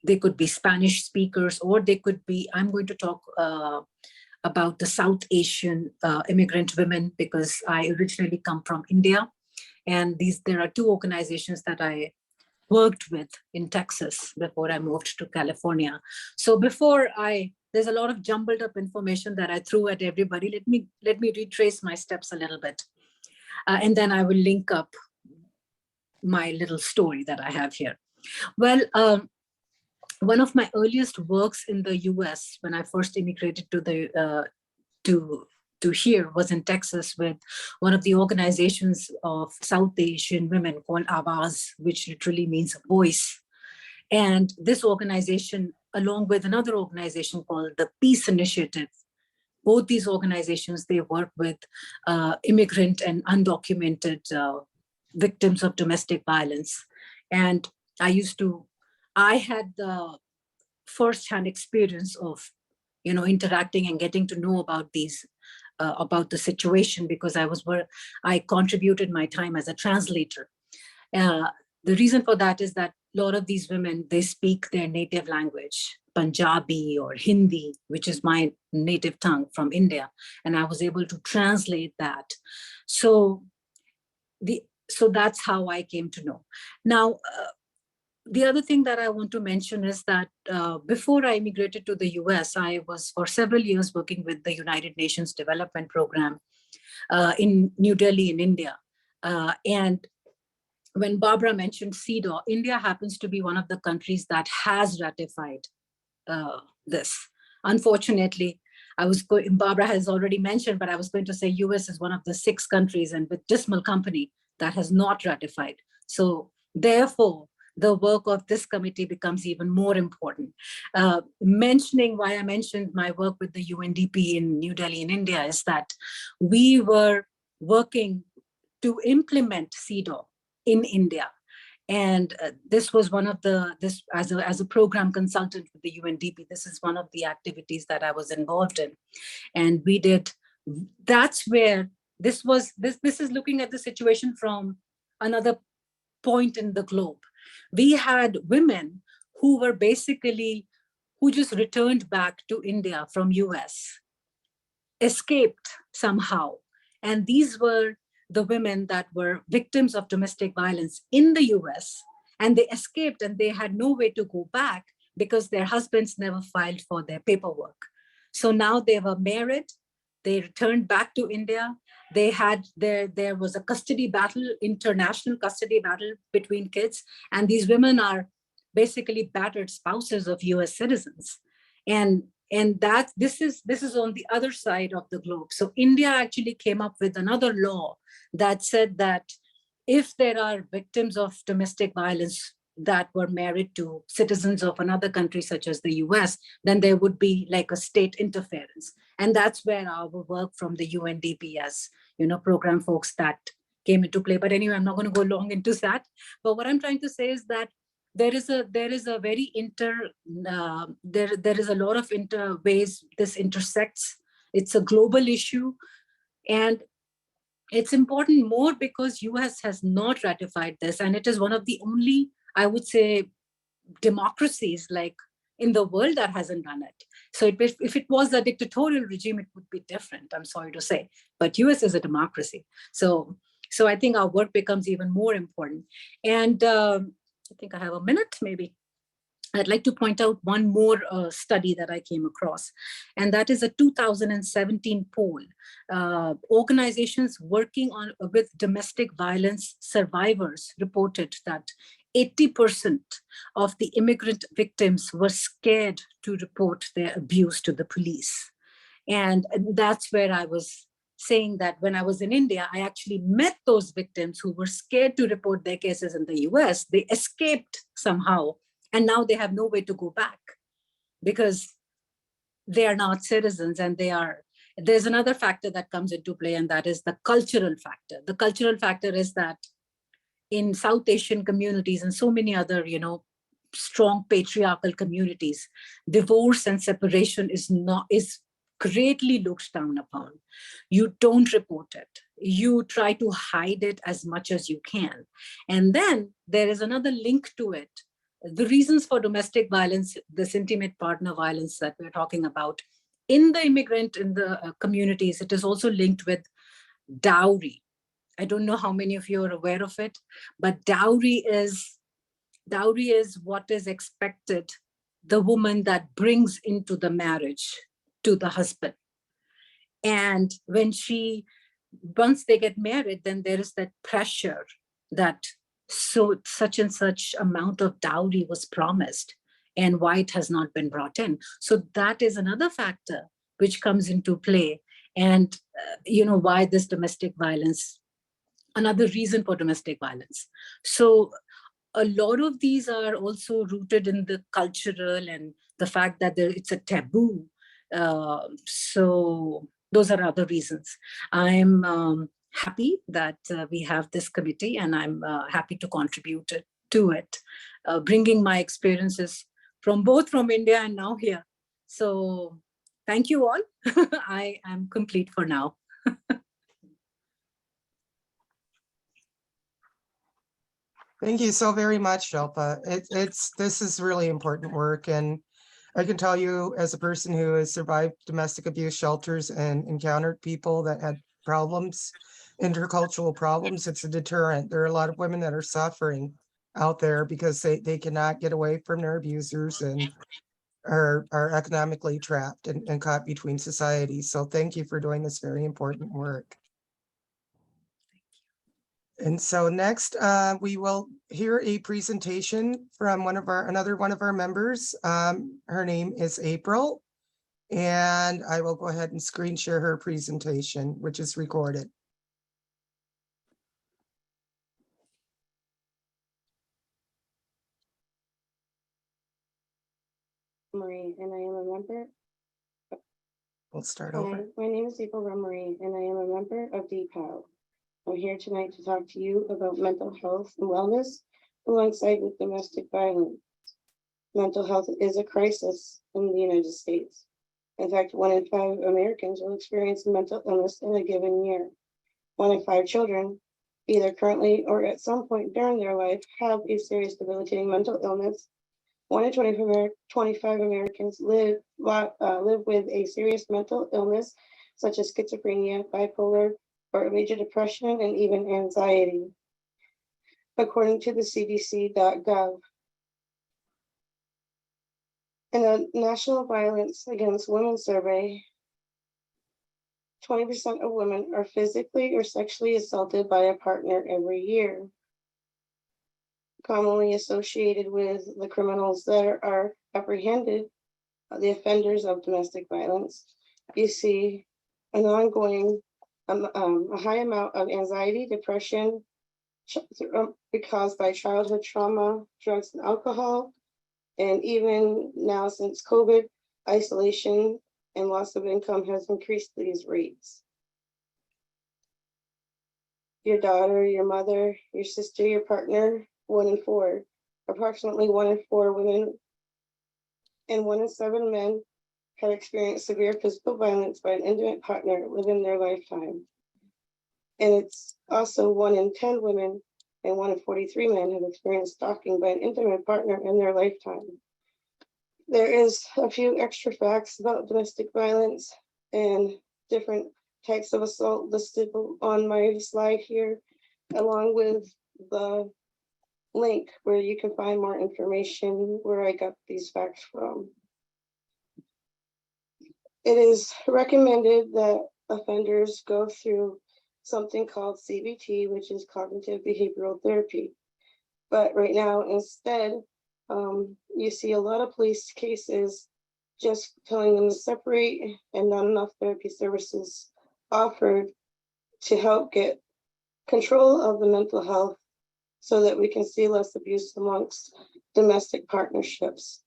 they could be Spanish speakers, or they could be, I'm going to talk about the South Asian immigrant women, because I originally come from India. And there are two organizations that I worked with in Texas before I moved to California. So there's a lot of jumbled up information that I threw at everybody. Let me retrace my steps a little bit. And then I will link up my little story that I have here. Well, one of my earliest works in the US when I first immigrated to here was in Texas with one of the organizations of South Asian women called Awaz, which literally means voice. And this organization, along with another organization called the Peace Initiative, both these organizations, they work with immigrant and undocumented victims of domestic violence. And I had the firsthand experience of, interacting and getting to know about about the situation, because I contributed my time as a translator. The reason for that is that a lot of these women, they speak their native language, Punjabi or Hindi, which is my native tongue from India. And I was able to translate that. So that's how I came to know. Now, the other thing that I want to mention is that before I immigrated to the US, I was for several years working with the United Nations Development Program in New Delhi in India. And when Barbara mentioned CEDAW, India happens to be one of the countries that has ratified this. Unfortunately, Barbara has already mentioned, but I was going to say US is one of the 6 countries, and with dismal company, that has not ratified. So therefore, the work of this committee becomes even more important. Mentioning why I mentioned my work with the UNDP in New Delhi in India is that we were working to implement CEDAW in India. And this was one of as a program consultant with the UNDP, this is one of the activities that I was involved in. And that's where this is looking at the situation from another point in the globe. We had women who just returned back to India from US, escaped somehow. And these were the women that were victims of domestic violence in the US, and they escaped and they had no way to go back because their husbands never filed for their paperwork. So now they were married, they returned back to India. There was a custody battle, international custody battle between kids. And these women are basically battered spouses of US citizens. And this is on the other side of the globe. So India actually came up with another law that said that if there are victims of domestic violence that were married to citizens of another country, such as the US, then there would be like a state interference. And that's where our work from the UNDP as, program folks that came into play. But anyway, I'm not going to go long into that. But what I'm trying to say is that there is a very there is a lot of ways this intersects. It's a global issue. And it's important more because US has not ratified this. And it is one of the only, I would say, democracies like in the world that hasn't done it. So if it was a dictatorial regime, it would be different, I'm sorry to say. But US is a democracy. So I think our work becomes even more important. And I think I have a minute, maybe. I'd like to point out one more study that I came across, and that is a 2017 poll. Organizations working with domestic violence survivors reported that 80% of the immigrant victims were scared to report their abuse to the police. And that's where I was saying that when I was in India, I actually met those victims who were scared to report their cases in the US. They escaped somehow, and now they have no way to go back because they are not citizens, and there's another factor that comes into play, and that is the cultural factor. The cultural factor is that in South Asian communities and so many other, strong patriarchal communities, divorce and separation is greatly looked down upon. You don't report it. You try to hide it as much as you can. And then there is another link to it. The reasons for domestic violence, this intimate partner violence that we're talking about, in the communities, it is also linked with dowry. I don't know how many of you are aware of it, but dowry is what is expected, the woman that brings into the marriage to the husband. And once they get married, then there is that pressure that such and such amount of dowry was promised and why it has not been brought in. So that is another factor which comes into play. And why this domestic violence, another reason for domestic violence. So a lot of these are also rooted in the cultural and the fact that it's a taboo. So those are other reasons. I'm happy that we have this committee, and I'm happy to contribute to it, bringing my experiences both from India and now here. So thank you all. I am complete for now. Thank you so very much, Shilpa. This is really important work, and I can tell you, as a person who has survived domestic abuse shelters and encountered people that had problems, intercultural problems, it's a deterrent. There are a lot of women that are suffering out there because they cannot get away from their abusers and are economically trapped and caught between societies. So thank you for doing this very important work. And so next, we will hear a presentation from another one of our members. Her name is April, and I will go ahead and screen share her presentation, which is recorded. Marie, and I am a member. We'll start Hi, over. my name is April Marie, and I am a member of DPOW. I'm here tonight to talk to you about mental health and wellness alongside with domestic violence. Mental health is a crisis in the United States. In fact, 1 in 5 Americans will experience mental illness in a given year. 1 in 5 children, either currently or at some point during their life, have a serious debilitating mental illness. 1 in 25 Americans live with a serious mental illness, such as schizophrenia, bipolar, or major depression, and even anxiety, according to the CDC.gov. In a National Violence Against Women survey, 20% of women are physically or sexually assaulted by a partner every year, commonly associated with the criminals that are apprehended, the offenders of domestic violence. You see an ongoing, a high amount of anxiety, depression, caused by childhood trauma, drugs and alcohol, and even now since COVID, isolation and loss of income has increased these rates. Your daughter, your mother, your sister, your partner, 1 in 4. Approximately 1 in 4 women and 1 in 7 men have experienced severe physical violence by an intimate partner within their lifetime. And it's also 1 in 10 women and 1 in 43 men have experienced stalking by an intimate partner in their lifetime. There is a few extra facts about domestic violence and different types of assault listed on my slide here, along with the link where you can find more information where I got these facts from. It is recommended that offenders go through something called CBT, which is cognitive behavioral therapy. But right now, instead, you see a lot of police cases just telling them to separate and not enough therapy services offered to help get control of the mental health so that we can see less abuse amongst domestic partnerships.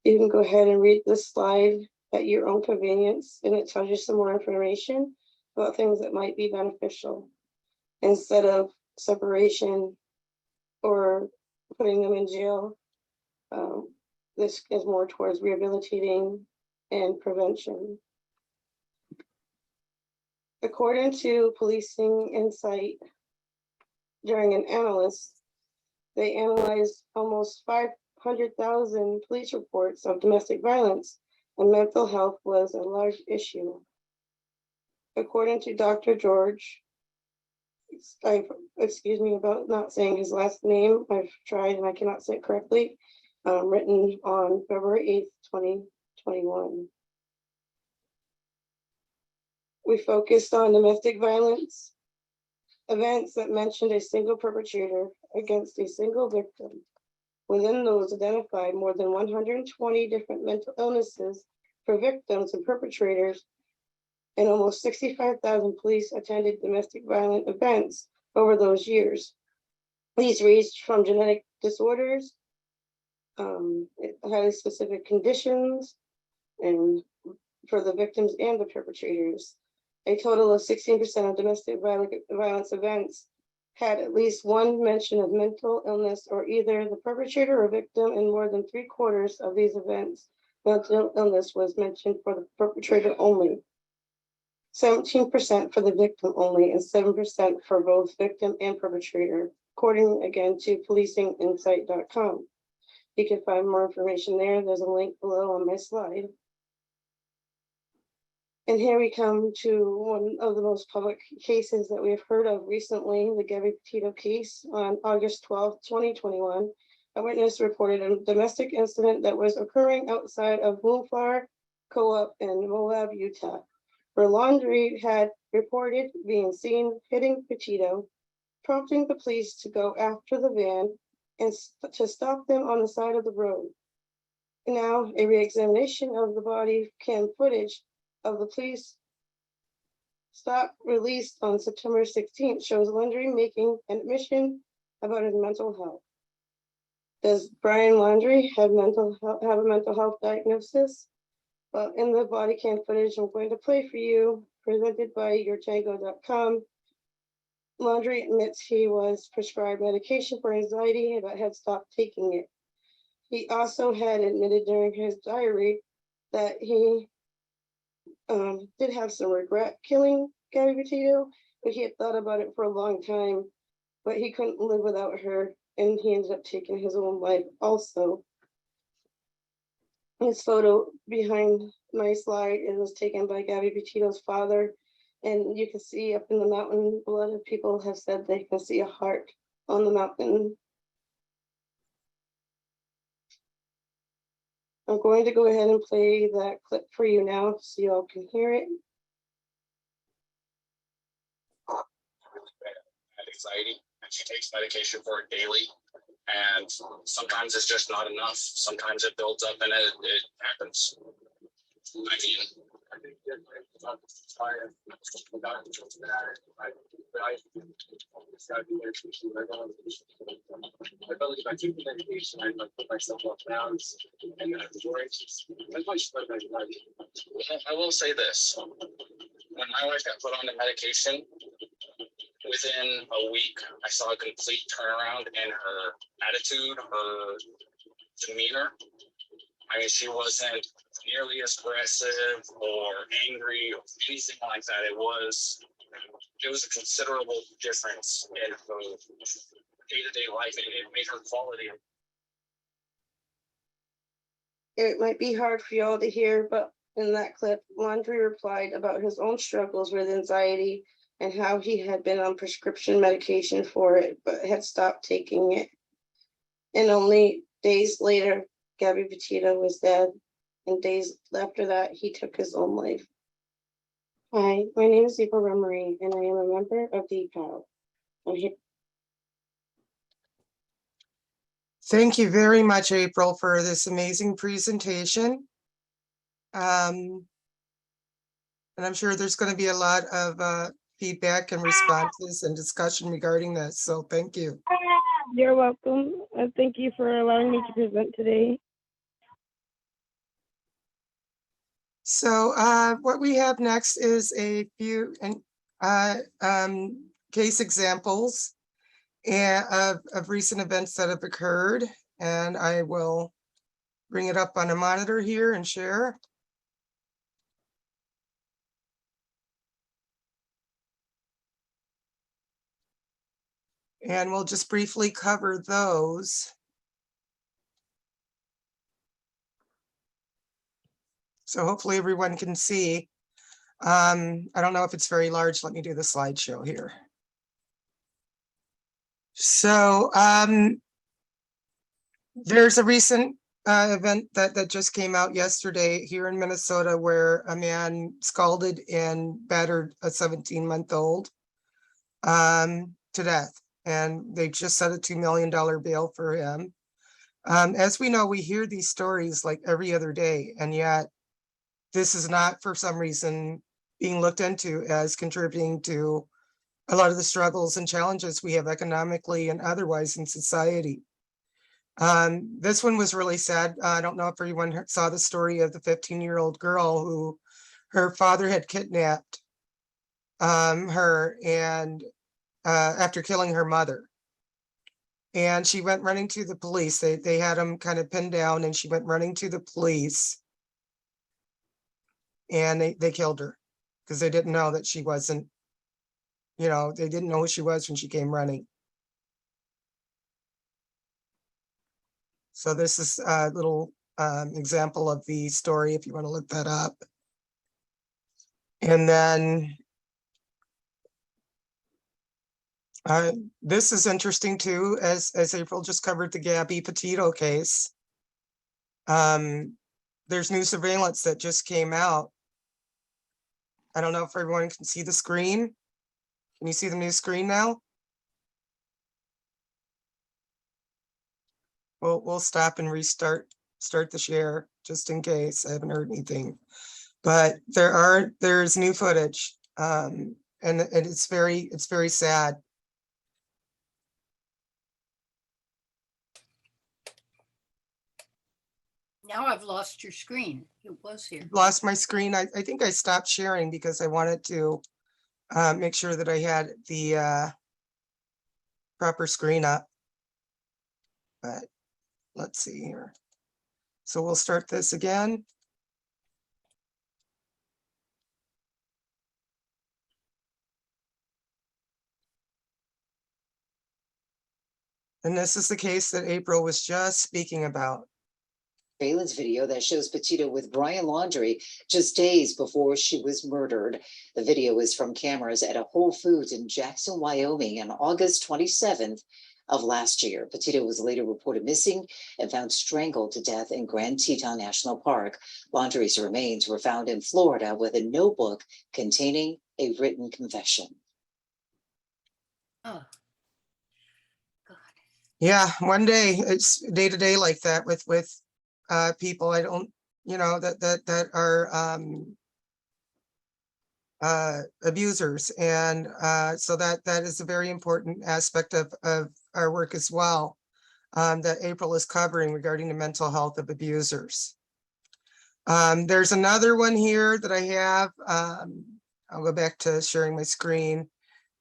You can go ahead and read this slide at your own convenience, and it tells you some more information about things that might be beneficial instead of separation or putting them in jail. This is more towards rehabilitating and prevention. According to Policing Insight, during an analysis, they analyzed almost 500,000 police reports of domestic violence, and mental health was a large issue. According to Dr. George, excuse me about not saying his last name, I've tried and I cannot say it correctly, written on February 8th, 2021. We focused on domestic violence events that mentioned a single perpetrator against a single victim. Within those identified more than 120 different mental illnesses for victims and perpetrators, and almost 65,000 police attended domestic violent events over those years. These ranged from genetic disorders, highly specific conditions, and for the victims and the perpetrators. A total of 16% of domestic violence events had at least one mention of mental illness or either the perpetrator or victim, and more than 3/4 of these events, mental illness was mentioned for the perpetrator only. 17% for the victim only, and 7% for both victim and perpetrator, according again to policinginsight.com. You can find more information there. There's a link below on my slide. And here we come to one of the most public cases that we've heard of recently, the Gabby Petito case. On August 12th, 2021, a witness reported a domestic incident that was occurring outside of Moonflower Co-op in Moab, Utah, where Laundrie had reported being seen hitting Petito, prompting the police to go after the van and to stop them on the side of the road. Now, a re-examination of the body cam footage of the police stop released on September 16th shows Laundrie making an admission about his mental health. Does Brian Laundrie have a mental health diagnosis? Well, in the body cam footage I'm going to play for you, presented by yourtango.com, Laundrie admits he was prescribed medication for anxiety but had stopped taking it. He also had admitted during his diary that he did have some regret killing Gabby Petito, but he had thought about it for a long time, but he couldn't live without her, and he ended up taking his own life also. His photo behind my slide was taken by Gabby Petito's father, and you can see up in the mountain, a lot of people have said they can see a heart on the mountain. I'm going to go ahead and play that clip for you now so you all can hear it. Anxiety, and she takes medication for it daily, and sometimes it's just not enough. Sometimes it builds up and it happens. I believe I took the medication, I put myself off balance, and I will say this: when my wife got put on the medication, within a week, I saw a complete turnaround in her attitude, her demeanor. I mean, she wasn't nearly as aggressive or angry or anything like that. It was a considerable difference in her day-to-day life. It made her quality. It might be hard for y'all to hear, but in that clip, Laundrie replied about his own struggles with anxiety and how he had been on prescription medication for it, but had stopped taking it. And only days later, Gabby Petito was dead. And days after that, he took his own life. Hi, my name is April Remery, and I am a member of the PAL. I'm here. Thank you very much, April, for this amazing presentation. And I'm sure there's going to be a lot of feedback and responses and discussion regarding this. So thank you. You're welcome. Thank you for allowing me to present today. So what we have next is a few case examples of recent events that have occurred. And I will bring it up on a monitor here and share. And we'll just briefly cover those. So hopefully everyone can see. I don't know if it's very large. Let me do the slideshow here. So there's a recent event that just came out yesterday here in Minnesota where a man scalded and battered a 17-month-old to death. And they just set a $2 million bail for him. As we know, we hear these stories like every other day, and yet this is not for some reason being looked into as contributing to a lot of the struggles and challenges we have economically and otherwise in society. This one was really sad. I don't know if everyone saw the story of the 15-year-old girl who her father had kidnapped her and after killing her mother. And she went running to the police. They had him kind of pinned down and she went running to the police. And they killed her because they didn't know that she wasn't, you know, they didn't know who she was when she came running. So this is a little example of the story if you want to look that up. And then this is interesting too, as April just covered the Gabby Petito case. There's new surveillance that just came out. I don't know if everyone can see the screen. Can you see the new screen now? We'll stop and start the share just in case. I haven't heard anything. But there's new footage. And it's very sad. Now I've lost your screen. It was here. Lost my screen. I think I stopped sharing because I wanted to make sure that I had the proper screen up. But let's see here. So we'll start this again. And this is the case that April was just speaking about. Surveillance video that shows Petito with Brian Laundrie just days before she was murdered. The video is from cameras at a Whole Foods in Jackson, Wyoming on August 27th of last year. Petito was later reported missing and found strangled to death in Grand Teton National Park. Laundrie's remains were found in Florida with a notebook containing a written confession. Oh. Yeah, one day it's day to day like that with people I don't, you know, that are abusers, and so that is a very important aspect of our work as well, that April is covering regarding the mental health of abusers. There's another one here that I have. I'll go back to sharing my screen.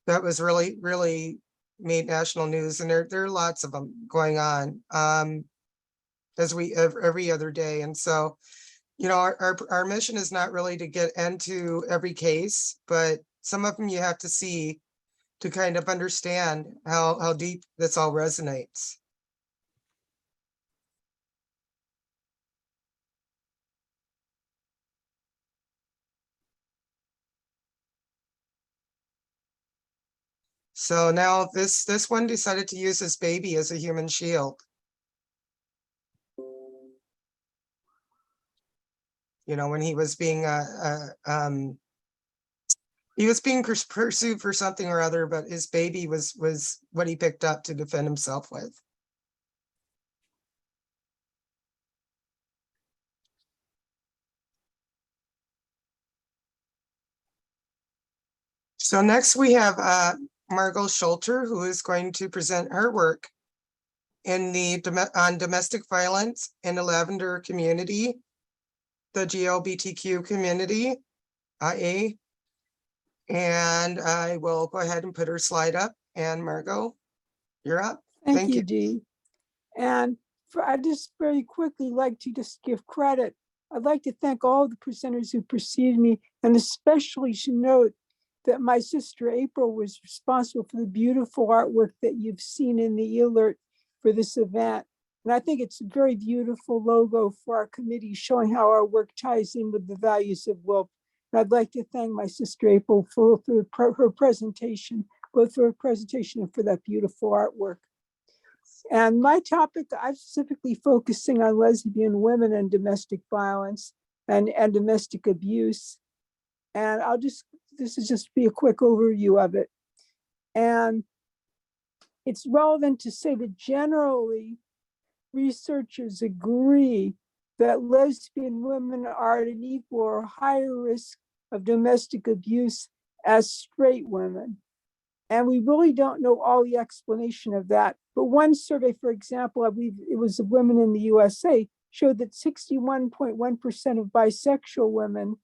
That was really made national news, and there are lots of them going on as we every other day. And so, you know, our mission is not really to get into every case, but some of them you have to see to kind of understand how deep this all resonates. So now this one decided to use his baby as a human shield. You know, when he was being pursued for something or other, but his baby was what he picked up to defend himself with. So next we have Margot Schulter, who is going to present her work on domestic violence in the Lavender community, the GLBTQ community, IA. And I will go ahead and put her slide up, and Margot, you're up. Thank you, Dee. And I just very quickly like to just give credit. I'd like to thank all the presenters who preceded me, and especially to note that my sister April was responsible for the beautiful artwork that you've seen in the alert for this event. And I think it's a very beautiful logo for our committee, showing how our work ties in with the values of WILPF. And I'd like to thank my sister April for her presentation, both for her presentation and for that beautiful artwork. And my topic, I'm specifically focusing on lesbian women and domestic violence and domestic abuse. And this is just be a quick overview of it. And it's relevant to say that generally researchers agree that lesbian women are at an equal or higher risk of domestic abuse as straight women. And we really don't know all the explanation of that. But one survey, for example, I believe it was of women in the USA, showed that 61.1% of bisexual women,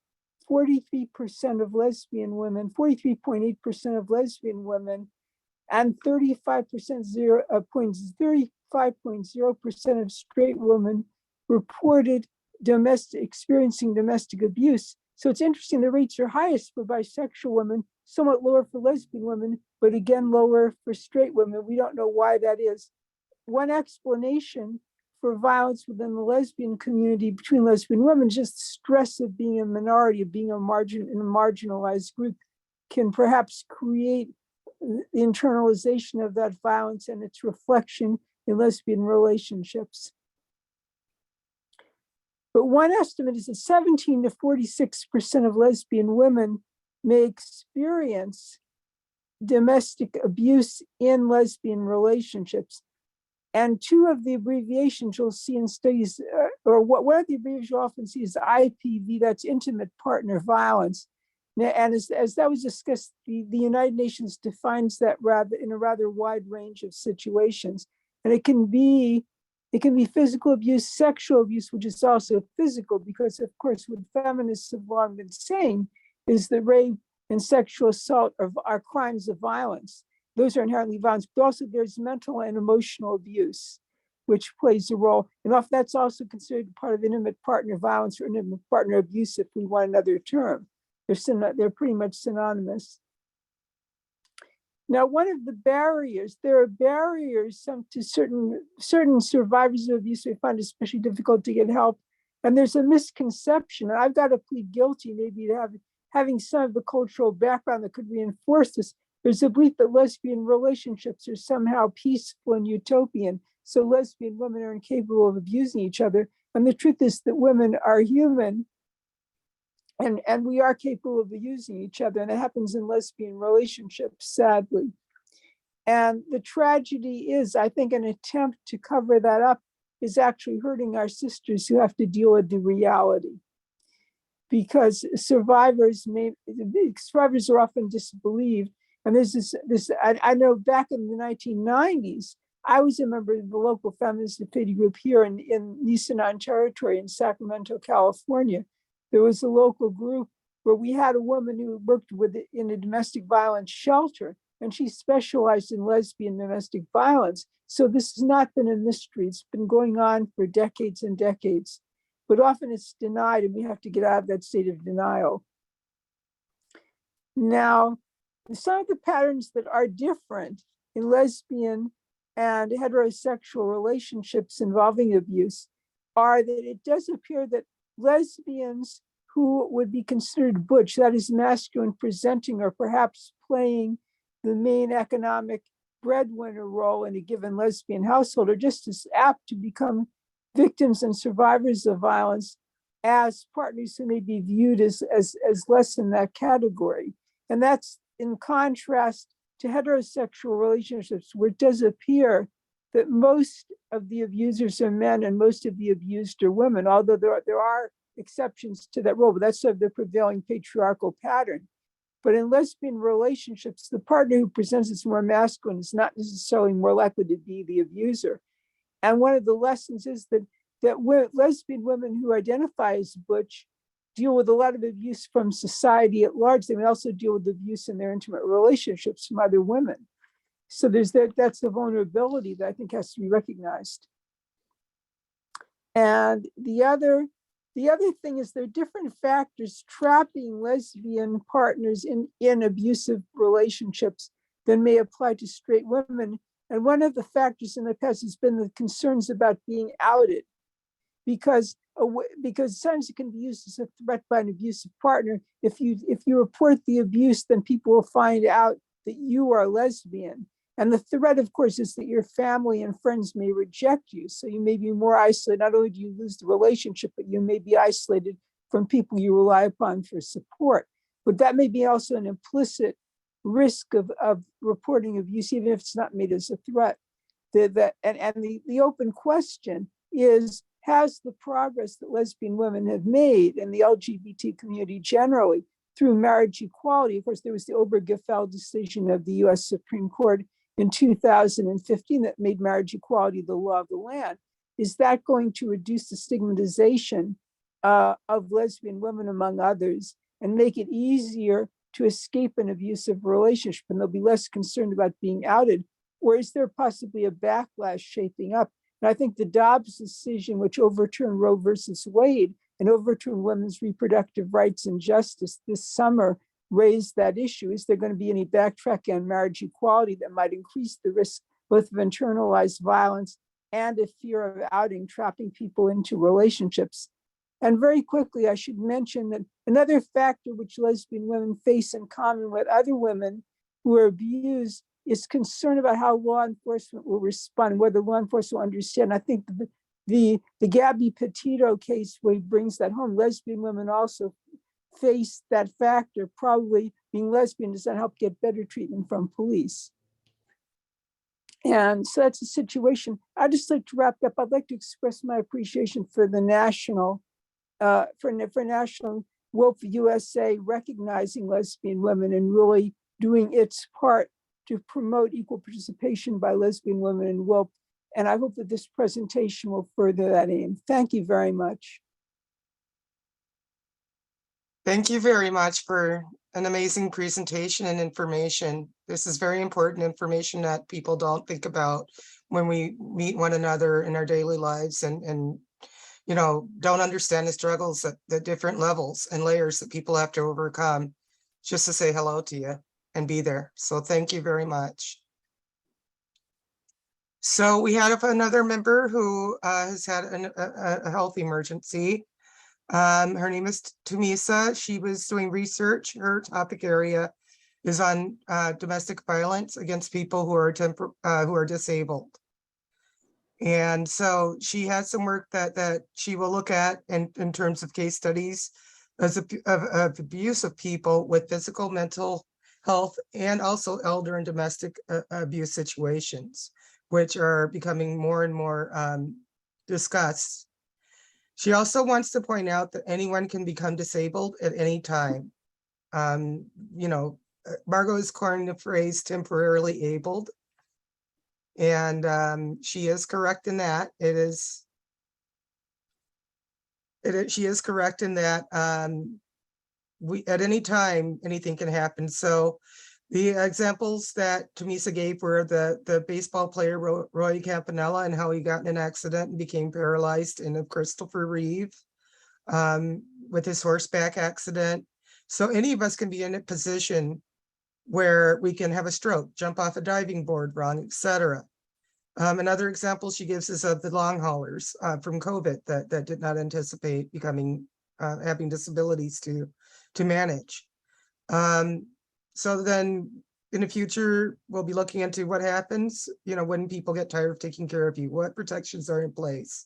43% of lesbian women, 43.8% of lesbian women, and 35.0% of straight women reported experiencing domestic abuse. So it's interesting, the rates are highest for bisexual women, somewhat lower for lesbian women, but again, lower for straight women. We don't know why that is. One explanation for violence within the lesbian community between lesbian women, just the stress of being a minority, of being in a marginalized group, can perhaps create the internalization of that violence and its reflection in lesbian relationships. But one estimate is that 17 to 46% of lesbian women may experience domestic abuse in lesbian relationships. And two of the abbreviations you'll see in studies, or one of the abbreviations you often see is IPV, that's intimate partner violence. And as that was discussed, the United Nations defines that in a rather wide range of situations. And it can be physical abuse, sexual abuse, which is also physical, because of course what feminists have long been saying is that rape and sexual assault are crimes of violence. Those are inherently violence, but also there's mental and emotional abuse, which plays a role. And often that's also considered part of intimate partner violence or intimate partner abuse, if we want another term. They're pretty much synonymous. Now, one of the barriers, there are barriers to certain survivors of abuse we find especially difficult to get help. And there's a misconception, and I've got to plead guilty maybe to having some of the cultural background that could reinforce this. There's a belief that lesbian relationships are somehow peaceful and utopian, so lesbian women are incapable of abusing each other. And the truth is that women are human, and we are capable of abusing each other, and it happens in lesbian relationships, sadly. And the tragedy is, I think, an attempt to cover that up is actually hurting our sisters who have to deal with the reality. Because survivors are often disbelieved. And there's this I know back in the 1990s, I was a member of the local feminist affinity group here in Nisenan Territory in Sacramento, California. There was a local group where we had a woman who worked in a domestic violence shelter, and she specialized in lesbian domestic violence. So this has not been a mystery. It's been going on for decades and decades, but often it's denied, and we have to get out of that state of denial. Now, some of the patterns that are different in lesbian and heterosexual relationships involving abuse are that it does appear that lesbians who would be considered butch, that is masculine presenting, or perhaps playing the main economic breadwinner role in a given lesbian household, are just as apt to become victims and survivors of violence as partners who may be viewed as less in that category. And that's in contrast to heterosexual relationships, where it does appear that most of the abusers are men and most of the abused are women, although there are exceptions to that rule, but that's sort of the prevailing patriarchal pattern. But in lesbian relationships, the partner who presents as more masculine is not necessarily more likely to be the abuser. And one of the lessons is that lesbian women who identify as butch deal with a lot of abuse from society at large. They may also deal with abuse in their intimate relationships from other women. So that's the vulnerability that I think has to be recognized. And the other thing is there are different factors trapping lesbian partners in abusive relationships than may apply to straight women. And one of the factors in the past has been the concerns about being outed, because sometimes it can be used as a threat by an abusive partner. If you report the abuse, then people will find out that you are lesbian. And the threat, of course, is that your family and friends may reject you. So you may be more isolated. Not only do you lose the relationship, but you may be isolated from people you rely upon for support. But that may be also an implicit risk of reporting abuse, even if it's not made as a threat. The open question is, has the progress that lesbian women have made and the LGBT community generally through marriage equality? Of course, there was the Obergefell decision of the US Supreme Court in 2015 that made marriage equality the law of the land. Is that going to reduce the stigmatization of lesbian women, among others, and make it easier to escape an abusive relationship, and they'll be less concerned about being outed? Or is there possibly a backlash shaping up? And I think the Dobbs decision, which overturned Roe versus Wade and overturned women's reproductive rights and justice this summer, raised that issue. Is there going to be any backtracking on marriage equality that might increase the risk both of internalized violence and a fear of outing, trapping people into relationships? And very quickly, I should mention that another factor which lesbian women face in common with other women who are abused is concern about how law enforcement will respond, whether law enforcement will understand. I think the Gabby Petito case where he brings that home. Lesbian women also face that factor. Probably being lesbian does not help get better treatment from police. And so that's a situation. I'd just like to wrap up. I'd like to express my appreciation for the national WILPF USA recognizing lesbian women and really doing its part to promote equal participation by lesbian women in WILPF. And I hope that this presentation will further that aim. Thank you very much. Thank you very much for an amazing presentation and information. This is very important information that people don't think about when we meet one another in our daily lives and you know, don't understand the struggles at the different levels and layers that people have to overcome just to say hello to you and be there. So thank you very much. So we had another member who has had a health emergency. Her name is Tumisa. She was doing research. Her topic area is on domestic violence against people who are disabled. And so she has some work that she will look at in terms of case studies of abuse of people with physical, mental health, and also elder and domestic abuse situations, which are becoming more and more discussed. She also wants to point out that anyone can become disabled at any time. You know, Margot has coined the phrase temporarily abled. And she is correct in that. She is correct in that at any time, anything can happen. So the examples that Tumisa gave were the baseball player Roy Campanella and how he got in an accident and became paralyzed, and of Christopher Reeve with his horseback accident. So any of us can be in a position where we can have a stroke, jump off a diving board wrong, etc. Another example she gives is of the long haulers from COVID that did not anticipate becoming having disabilities to manage. So then in the future, we'll be looking into what happens, you know, when people get tired of taking care of you, what protections are in place.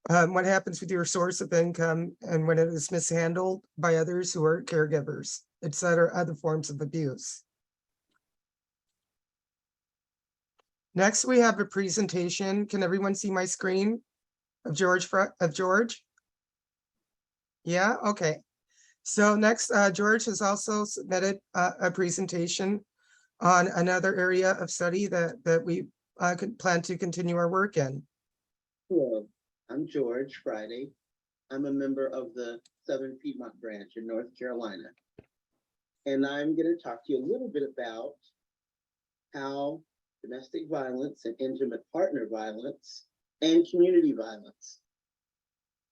What happens with your source of income and when it is mishandled by others who are caregivers, etc., other forms of abuse. Next, we have a presentation. Can everyone see my screen of George? Yeah, okay. So next, George has also submitted a presentation on another area of study that we could plan to continue our work in. Hello, I'm George Friday. I'm a member of the Southern Piedmont branch in North Carolina. And I'm going to talk to you a little bit about how domestic violence and intimate partner violence and community violence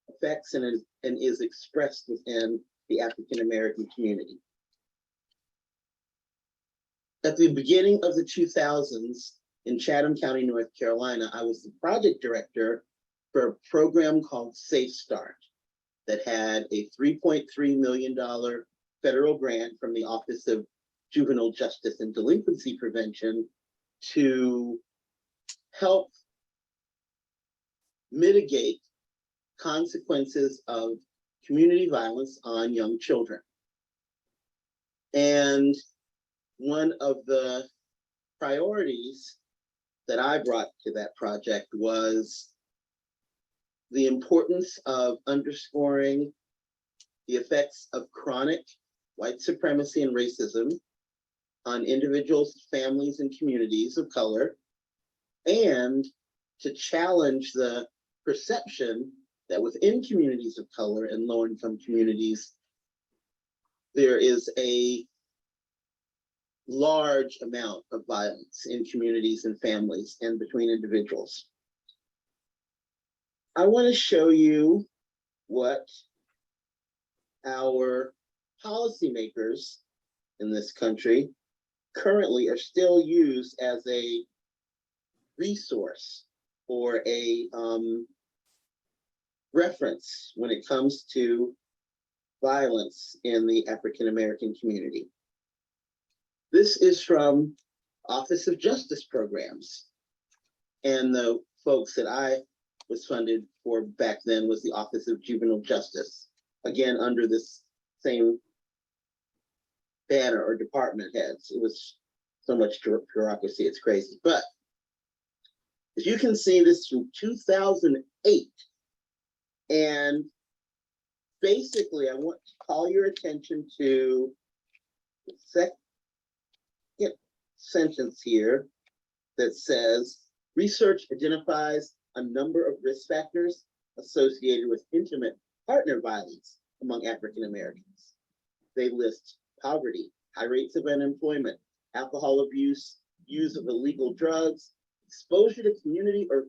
affects and is expressed within the African American community. At the beginning of the 2000s in Chatham County, North Carolina, I was the project director for a program called Safe Start that had a $3.3 million federal grant from the Office of Juvenile Justice and Delinquency Prevention to help mitigate consequences of community violence on young children. And one of the priorities that I brought to that project was the importance of underscoring the effects of chronic white supremacy and racism on individuals, families, and communities of color, and to challenge the perception that within communities of color and low-income communities, there is a large amount of violence in communities and families and between individuals. I want to show you what our policymakers in this country currently are still used as a resource or a reference when it comes to violence in the African American community. This is from Office of Justice Programs. And the folks that I was funded for back then was the Office of Juvenile Justice, again, under this same banner or department heads. It was so much bureaucracy, it's crazy. But as you can see, this is from 2008. And basically, I want to call your attention to the second sentence here that says, research identifies a number of risk factors associated with intimate partner violence among African Americans. They list poverty, high rates of unemployment, alcohol abuse, use of illegal drugs, exposure to community or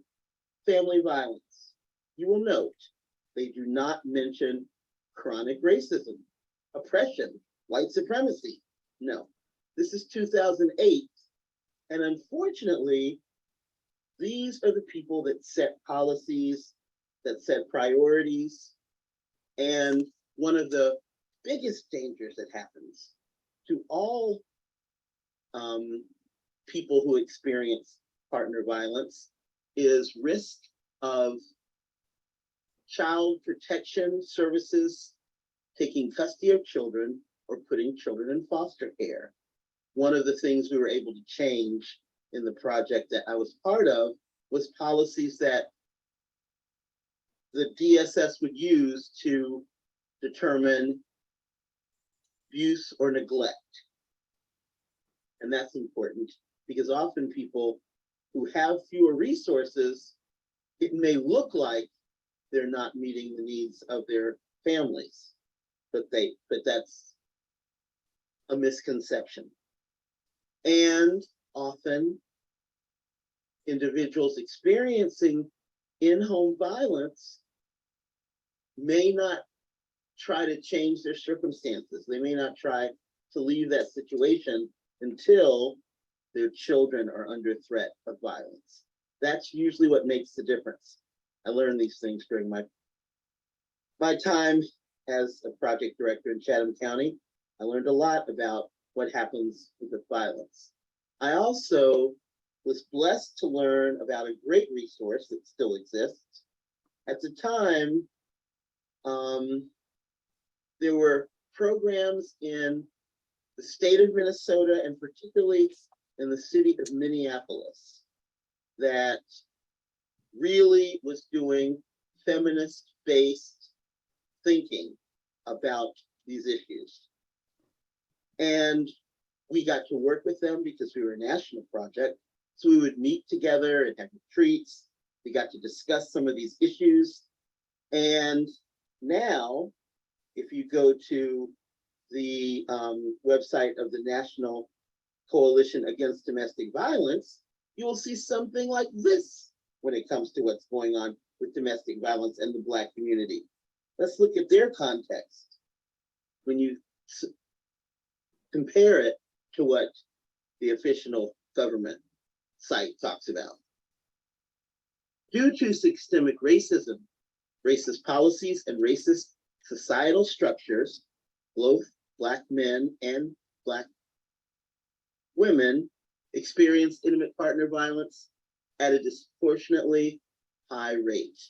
family violence. You will note they do not mention chronic racism, oppression, white supremacy. No, this is 2008. And unfortunately, these are the people that set policies, that set priorities. And one of the biggest dangers that happens to all people who experience partner violence is risk of child protection services taking custody of children or putting children in foster care. One of the things we were able to change in the project that I was part of was policies that the DSS would use to determine abuse or neglect. And that's important because often people who have fewer resources, it may look like they're not meeting the needs of their families, but that's a misconception. And often individuals experiencing in-home violence may not try to change their circumstances. They may not try to leave that situation until their children are under threat of violence. That's usually what makes the difference. I learned these things during my time as a project director in Chatham County. I learned a lot about what happens with violence. I also was blessed to learn about a great resource that still exists. At the time, there were programs in the state of Minnesota and particularly in the city of Minneapolis that really was doing feminist-based thinking about these issues. And we got to work with them because we were a national project. So we would meet together and have retreats. We got to discuss some of these issues. And now, if you go to the website of the National Coalition Against Domestic Violence, you will see something like this when it comes to what's going on with domestic violence and the Black community. Let's look at their context when you compare it to what the official government site talks about. Due to systemic racism, racist policies, and racist societal structures, both Black men and Black women experience intimate partner violence at a disproportionately high rate.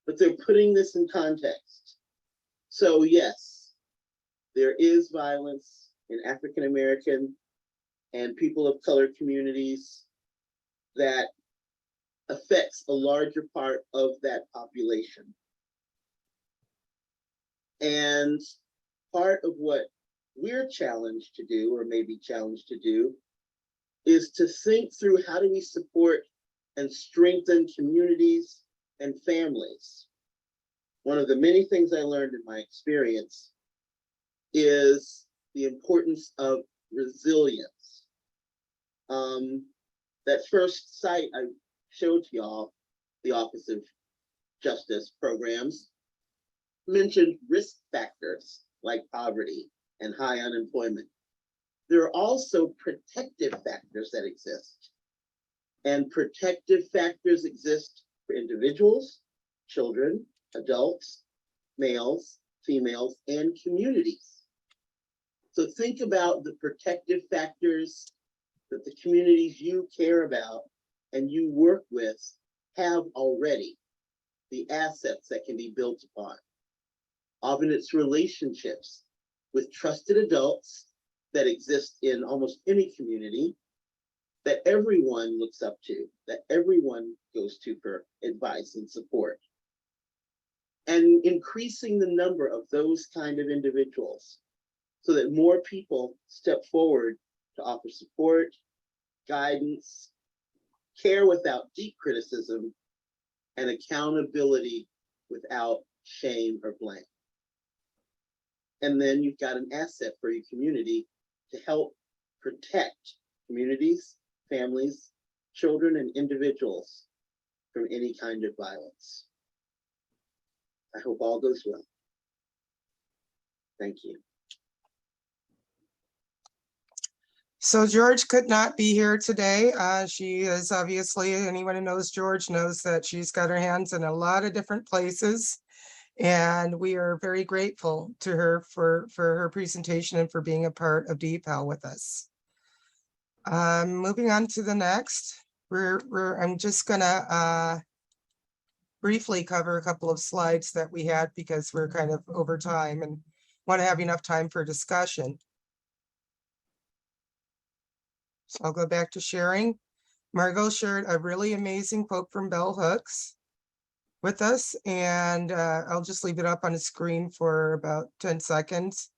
But they're putting this in context. So yes, there is violence in African American and people of color communities that affects a larger part of that population. And part of what we're challenged to do, or maybe challenged to do, is to think through how do we support and strengthen communities and families. One of the many things I learned in my experience is the importance of resilience. That first site I showed y'all, the Office of Justice Programs, mentioned risk factors like poverty and high unemployment. There are also protective factors that exist. And protective factors exist for individuals, children, adults, males, females, and communities. So think about the protective factors that the communities you care about and you work with have already, the assets that can be built upon. Often it's relationships with trusted adults that exist in almost any community that everyone looks up to, that everyone goes to for advice and support. And increasing the number of those kind of individuals so that more people step forward to offer support, guidance, care without deep criticism, and accountability without shame or blame. And then you've got an asset for your community to help protect communities, families, children, and individuals from any kind of violence. I hope all goes well. Thank you. So George could not be here today. She is obviously, anyone who knows George knows that she's got her hands in a lot of different places. And we are very grateful to her for her presentation and for being a part of DPAL with us. Moving on to the next, I'm just gonna briefly cover a couple of slides that we had because we're kind of over time and want to have enough time for discussion. So I'll go back to sharing. Margot shared a really amazing quote from Bell Hooks with us, and I'll just leave it up on the screen for about 10 seconds.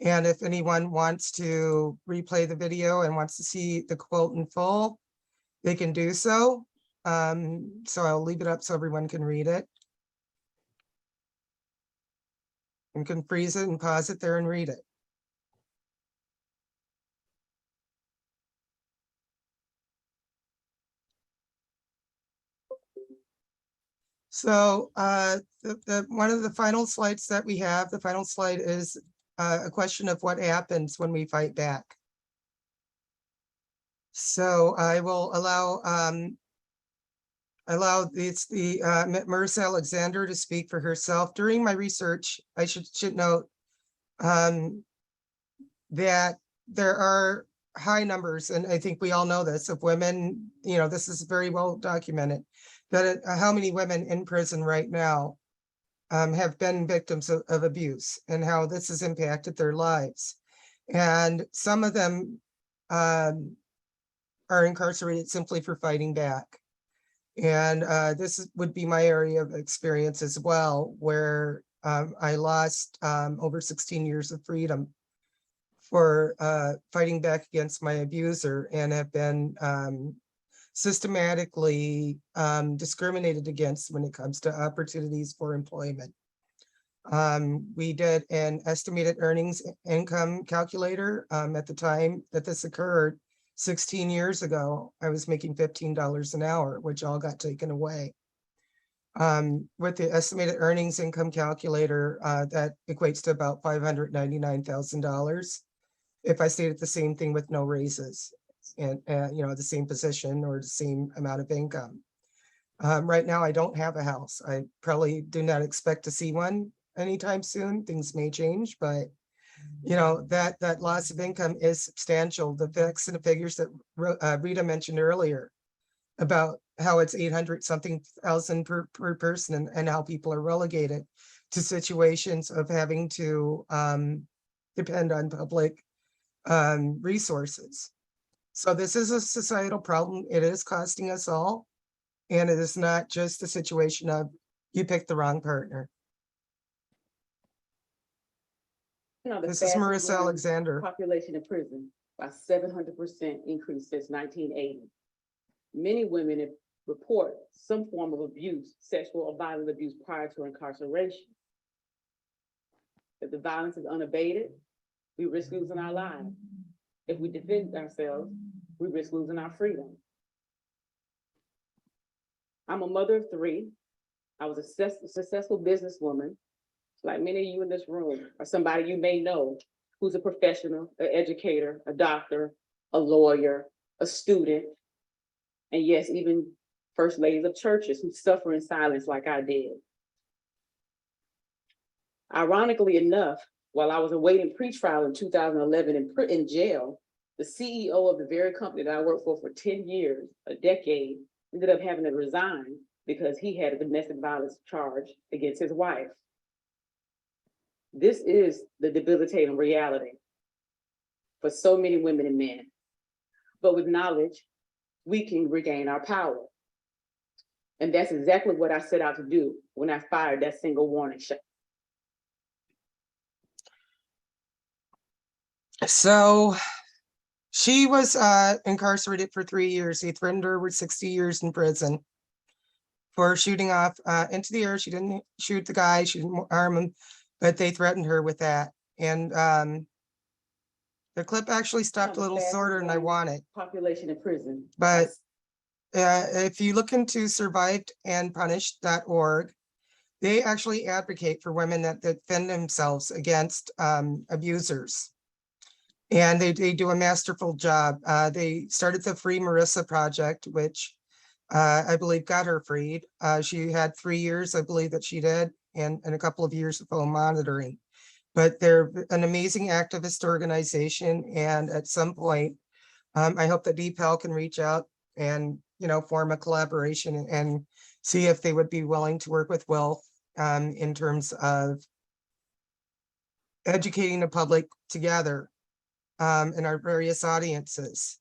And if anyone wants to replay the video and wants to see the quote in full, they can do so. So I'll leave it up so everyone can read it. And can freeze it and pause it there and read it. So one of the final slides that we have, the final slide is a question of what happens when we fight back. So I will allow Marissa Alexander to speak for herself. During my research, I should note that there are high numbers, and I think we all know this, of women, this is very well documented, that how many women in prison right now have been victims of abuse and how this has impacted their lives. And some of them are incarcerated simply for fighting back. And this would be my area of experience as well, where I lost over 16 years of freedom for fighting back against my abuser, and have been systematically discriminated against when it comes to opportunities for employment. We did an estimated earnings income calculator at the time that this occurred 16 years ago. I was making $15 an hour, which all got taken away. With the estimated earnings income calculator, that equates to about $599,000. If I stayed at the same thing with no raises and, the same position or the same amount of income. Right now, I don't have a house. I probably do not expect to see one anytime soon. Things may change, but that loss of income is substantial. The facts and the figures that Rita mentioned earlier about how it's 800 something thousand per person, and how people are relegated to situations of having to depend on public resources. So this is a societal problem. It is costing us all. And it is not just a situation of you picked the wrong partner. This is Marissa Alexander. Population in prison by 700% increase since 1980. Many women report some form of abuse, sexual or violent abuse prior to incarceration. If the violence is unabated, we risk losing our lives. If we defend ourselves, we risk losing our freedom. I'm a mother of 3. I was a successful businesswoman, like many of you in this room, or somebody you may know who's a professional, an educator, a doctor, a lawyer, a student, and yes, even first ladies of churches who suffer in silence like I did. Ironically enough, while I was awaiting pretrial in 2011 in jail, the CEO of the very company that I worked for 10 years, a decade, ended up having to resign because he had a domestic violence charge against his wife. This is the debilitating reality for so many women and men. But with knowledge, we can regain our power. And that's exactly what I set out to do when I fired that single warning shot. So she was incarcerated for 3 years. They threatened her with 60 years in prison for shooting off into the air. She didn't shoot the guy, she didn't harm him, but they threatened her with that. And the clip actually stopped a little shorter than I wanted. Population in prison. But if you look into survivedandpunished.org, they actually advocate for women that defend themselves against abusers. And they do a masterful job. They started the Free Marissa Project, which I believe got her freed. She had 3 years, I believe that she did, and a couple of years of home monitoring. But they're an amazing activist organization. And at some point, I hope that DPAL can reach out and, form a collaboration and see if they would be willing to work with WILPF in terms of educating the public together in our various audiences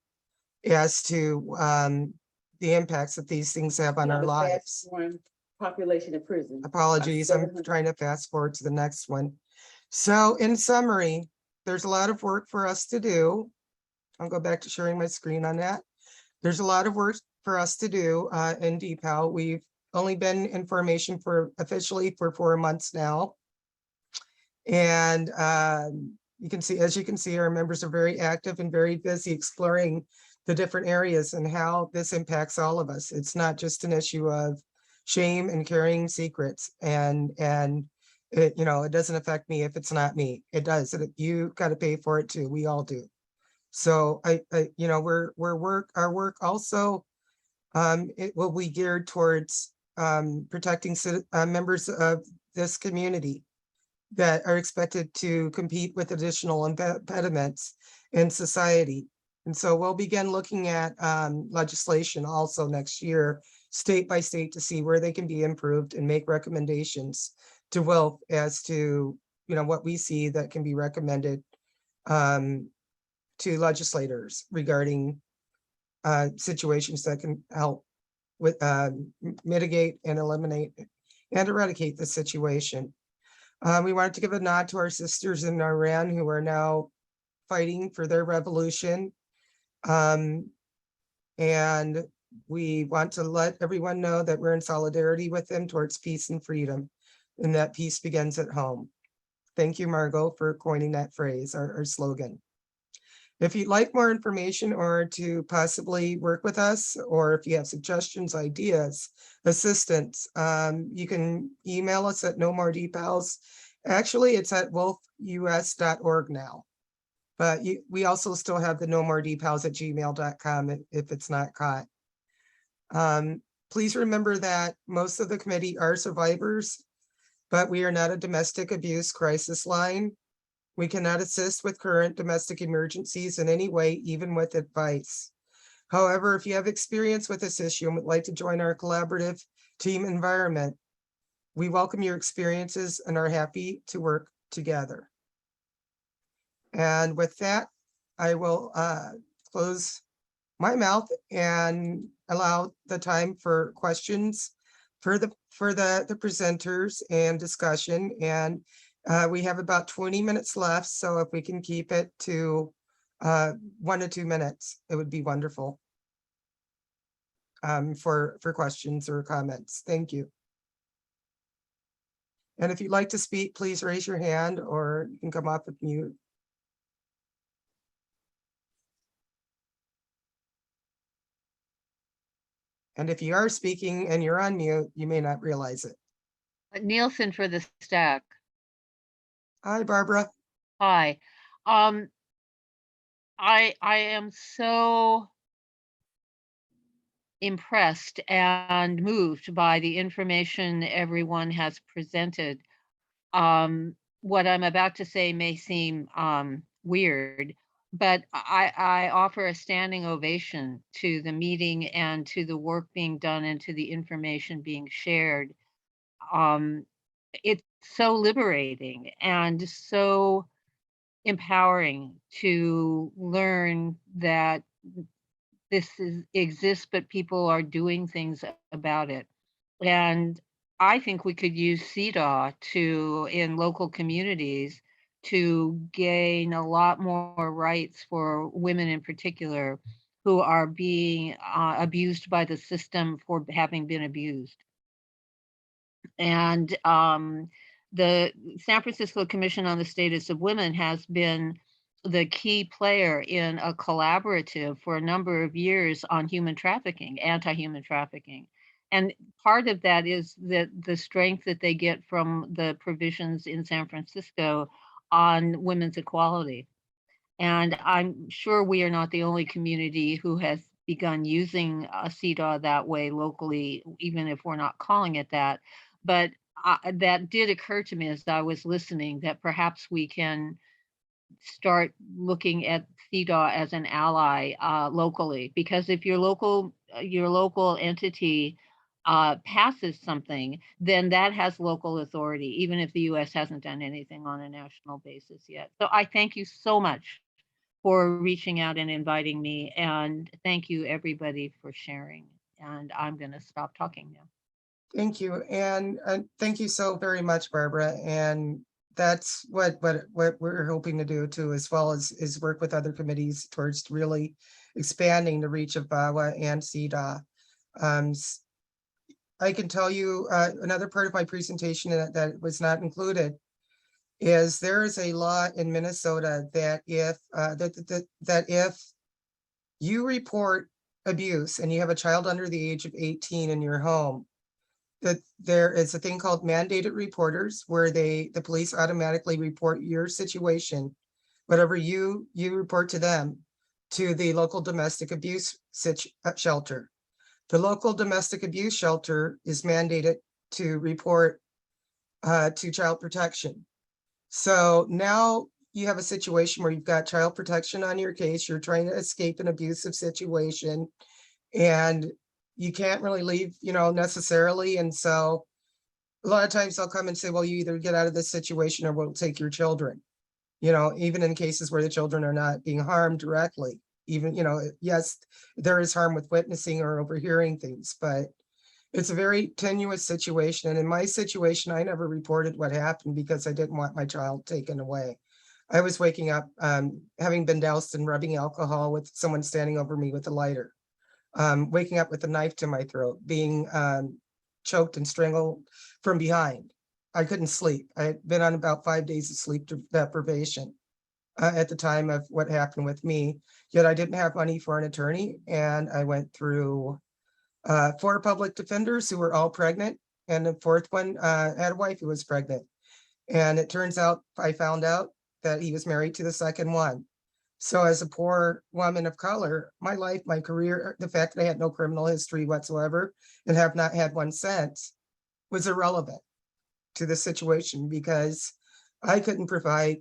as to the impacts that these things have on our lives. Population in prison. Apologies, I'm trying to fast forward to the next one. So in summary, there's a lot of work for us to do. I'll go back to sharing my screen on that. There's a lot of work for us to do in DPAL. We've only been in formation officially for 4 months now. And you can see, as you can see, our members are very active and very busy exploring the different areas and how this impacts all of us. It's not just an issue of shame and carrying secrets and it, it doesn't affect me if it's not me. It does. You got to pay for it too. We all do. So our work also, it will be geared towards protecting members of this community that are expected to compete with additional impediments in society. And so we'll begin looking at legislation also next year, state by state, to see where they can be improved and make recommendations to WILPF as to, what we see that can be recommended to legislators regarding situations that can help with mitigate and eliminate and eradicate the situation. We wanted to give a nod to our sisters in Iran who are now fighting for their revolution. And we want to let everyone know that we're in solidarity with them towards peace and freedom, and that peace begins at home. Thank you, Margot, for coining that phrase, our slogan. If you'd like more information or to possibly work with us, or if you have suggestions, ideas, assistance, you can email us at nomoredepals. Actually, it's at WILPFUS.org now. But we also still have the nomoredepals@gmail.com if it's not caught. Please remember that most of the committee are survivors, but we are not a domestic abuse crisis line. We cannot assist with current domestic emergencies in any way, even with advice. However, if you have experience with this issue and would like to join our collaborative team environment, we welcome your experiences and are happy to work together. And with that, I will close my mouth and allow the time for questions for the presenters and discussion. And we have about 20 minutes left, so if we can keep it to 1 to 2 minutes, it would be wonderful for questions or comments. Thank you. And if you'd like to speak, please raise your hand or you can come off of mute. And if you are speaking and you're on mute, you may not realize it. Nielsen for the stack. Hi, Barbara. Hi. I am so impressed and moved by the information everyone has presented. What I'm about to say may seem weird, but I offer a standing ovation to the meeting and to the work being done and to the information being shared. It's so liberating and so empowering to learn that exists, but people are doing things about it. And I think we could use CEDAW in local communities to gain a lot more rights for women in particular who are being abused by the system for having been abused. And the San Francisco Commission on the Status of Women has been the key player in a collaborative for a number of years on human trafficking, anti-human trafficking. And part of that is that the strength that they get from the provisions in San Francisco on women's equality. And I'm sure we are not the only community who has begun using CEDAW that way locally, even if we're not calling it that. But that did occur to me as I was listening, that perhaps we can start looking at CEDAW as an ally locally, because if your local entity passes something, then that has local authority, even if the US hasn't done anything on a national basis yet. So I thank you so much for reaching out and inviting me, and thank you everybody for sharing. And I'm going to stop talking now. Thank you. And thank you so very much, Barbara. And that's what we're hoping to do too, as well as work with other committees towards really expanding the reach of VAWA and CEDAW. I can tell you another part of my presentation that was not included is there is a law in Minnesota that if you report abuse and you have a child under the age of 18 in your home, that there is a thing called mandated reporters where the police automatically report your situation, whatever you report to them, to the local domestic abuse shelter. The local domestic abuse shelter is mandated to report to child protection. So now you have a situation where you've got child protection on your case, you're trying to escape an abusive situation, and you can't really leave, necessarily. And so a lot of times they'll come and say, well, you either get out of this situation or we'll take your children, even in cases where the children are not being harmed directly. Even, yes, there is harm with witnessing or overhearing things, but It's a very tenuous situation. And in my situation, I never reported what happened because I didn't want my child taken away. I was waking up, having been doused in rubbing alcohol with someone standing over me with a lighter, waking up with a knife to my throat, being choked and strangled from behind. I couldn't sleep. I had been on about 5 days of sleep deprivation at the time of what happened with me, yet I didn't have money for an attorney. And I went through 4 public defenders who were all pregnant. And the 4th one had a wife who was pregnant. And it turns out, I found out that he was married to the 2nd one. So as a poor woman of color, my life, my career, the fact that I had no criminal history whatsoever and have not had one since was irrelevant to the situation, because I couldn't provide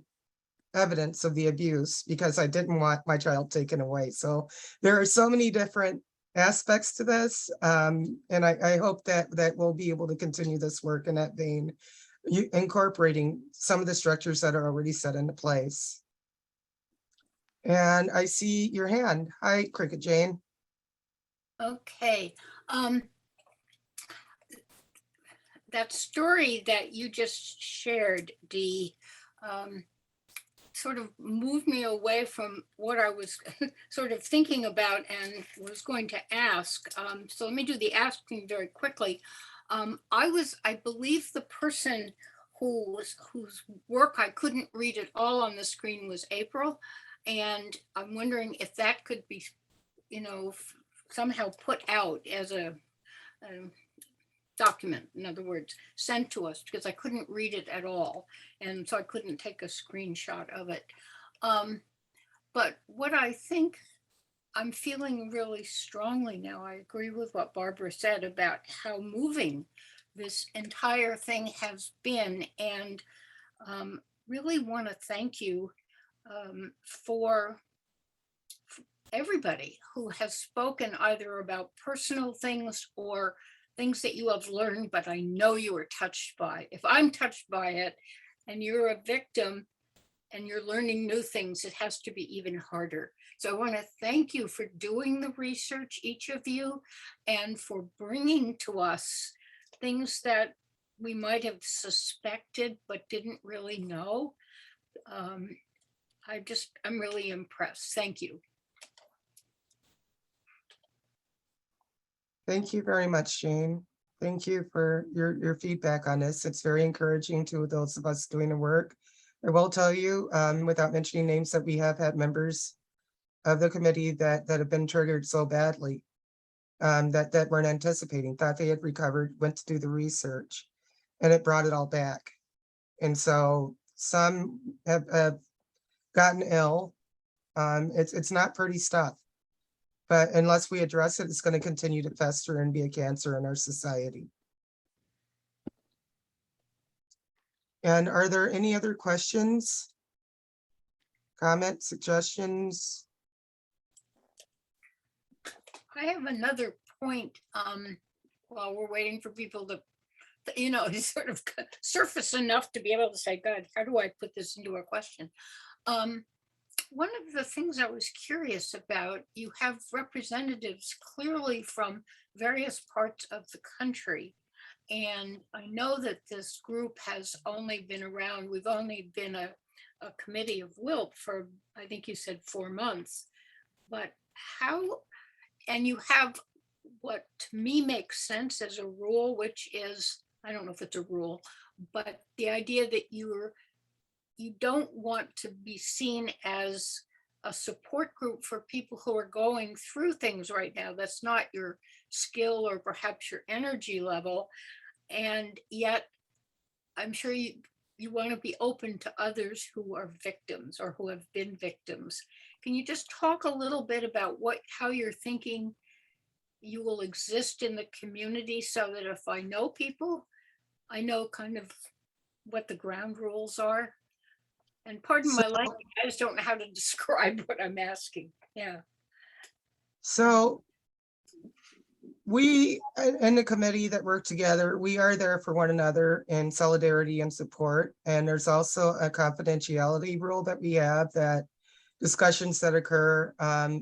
evidence of the abuse because I didn't want my child taken away. So there are so many different aspects to this. And I hope that we'll be able to continue this work in that vein, incorporating some of the structures that are already set into place. And I see your hand. Hi, Cricket Jane. Okay. That story that you just shared, Dee, sort of moved me away from what I was sort of thinking about and was going to ask. So let me do the asking very quickly. I believe the person whose work I couldn't read at all on the screen was April. And I'm wondering if that could be, somehow put out as a document, in other words, sent to us, because I couldn't read it at all. And so I couldn't take a screenshot of it. But what I think I'm feeling really strongly now, I agree with what Barbara said about how moving this entire thing has been, and really want to thank you for everybody who has spoken either about personal things or things that you have learned, but I know you were touched by. If I'm touched by it and you're a victim and you're learning new things, it has to be even harder. So I want to thank you for doing the research, each of you, and for bringing to us things that we might have suspected but didn't really know. I'm really impressed. Thank you. Thank you very much, Jane. Thank you for your feedback on this. It's very encouraging to those of us doing the work. I will tell you, without mentioning names, that we have had members of the committee that have been triggered so badly that weren't anticipating, thought they had recovered, went to do the research, and it brought it all back. And so some have gotten ill. It's not pretty stuff. But unless we address it, it's going to continue to fester and be a cancer in our society. And are there any other questions, comments, suggestions? I have another point while we're waiting for people to, sort of surface enough to be able to say, God, how do I put this into a question? One of the things I was curious about, you have representatives clearly from various parts of the country. And I know that this group has only been around, we've only been a committee of WILPF for, I think you said 4 months. But how, and you have what to me makes sense as a rule, which is, I don't know if it's a rule, but the idea that you don't want to be seen as a support group for people who are going through things right now. That's not your skill or perhaps your energy level. And yet, I'm sure you want to be open to others who are victims or who have been victims. Can you just talk a little bit about how you're thinking you will exist in the community, so that if I know people, I know kind of what the ground rules are? And pardon my language, I just don't know how to describe what I'm asking. Yeah. So we, in the committee that work together, we are there for one another in solidarity and support. And there's also a confidentiality rule that we have, that discussions that occur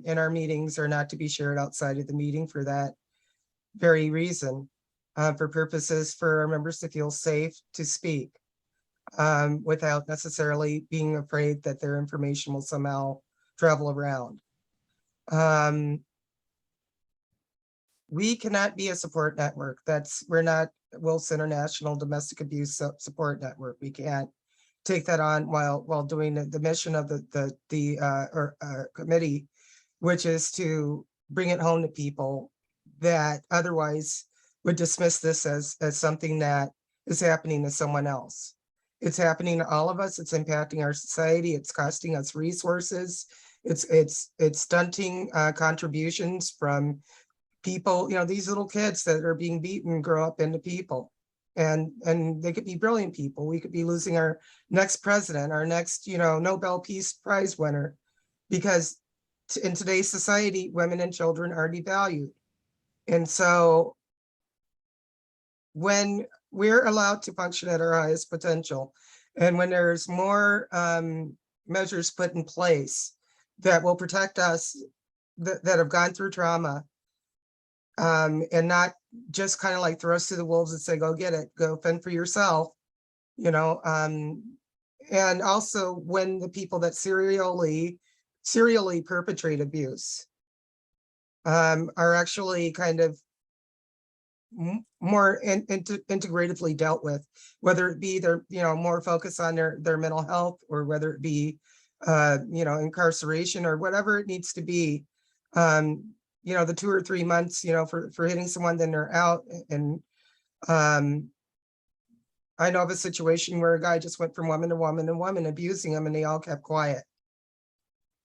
in our meetings are not to be shared outside of the meeting for that very reason. for purposes for our members to feel safe to speak without necessarily being afraid that their information will somehow travel around. We cannot be a support network. We're not WILPF's International Domestic Abuse Support Network. We can't take that on while doing the mission of the committee, which is to bring it home to people that otherwise would dismiss this as something that is happening to someone else. It's happening to all of us. It's impacting our society. It's costing us resources. It's stunting contributions from people, these little kids that are being beaten grow up into people, and they could be brilliant people. We could be losing our next president, our next, Nobel Peace Prize winner, because in today's society, women and children are devalued. And so when we're allowed to function at our highest potential, and when there's more measures put in place that will protect us that have gone through trauma, and not just kind of like throw us to the wolves and say, go get it, go fend for yourself, and also when the people that serially perpetrate abuse are actually kind of more integratively dealt with, whether it be their, more focus on their mental health, or whether it be, incarceration or whatever it needs to be. The 2 or 3 months, for hitting someone, then they're out. And I know of a situation where a guy just went from woman to woman to woman, abusing them, and they all kept quiet.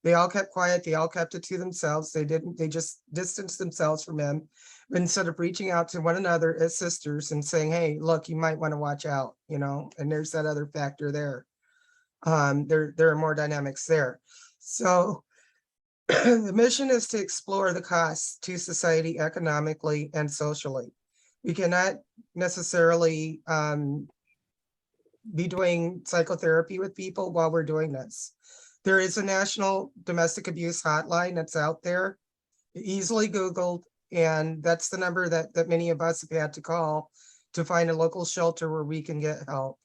They all kept quiet. They all kept it to themselves. They just distanced themselves from him, instead of reaching out to one another as sisters and saying, hey, look, you might want to watch out, and there's that other factor there. There are more dynamics there. So the mission is to explore the costs to society economically and socially. We cannot necessarily be doing psychotherapy with people while we're doing this. There is a national domestic abuse hotline that's out there, easily Googled, and that's the number that many of us have had to call to find a local shelter where we can get help.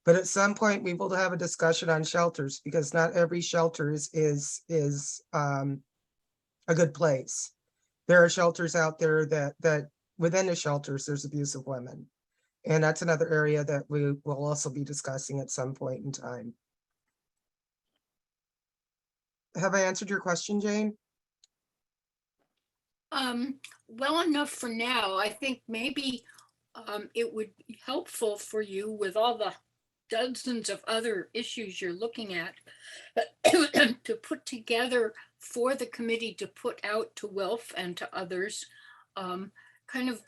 But at some point, we will have a discussion on shelters, because not every shelter is a good place. There are shelters out there that within the shelters, there's abuse of women. And that's another area that we will also be discussing at some point in time. Have I answered your question, Jane? Well enough for now. I think maybe it would be helpful for you, with all the dozens of other issues you're looking at, to put together for the committee to put out to WILPF and to others, kind of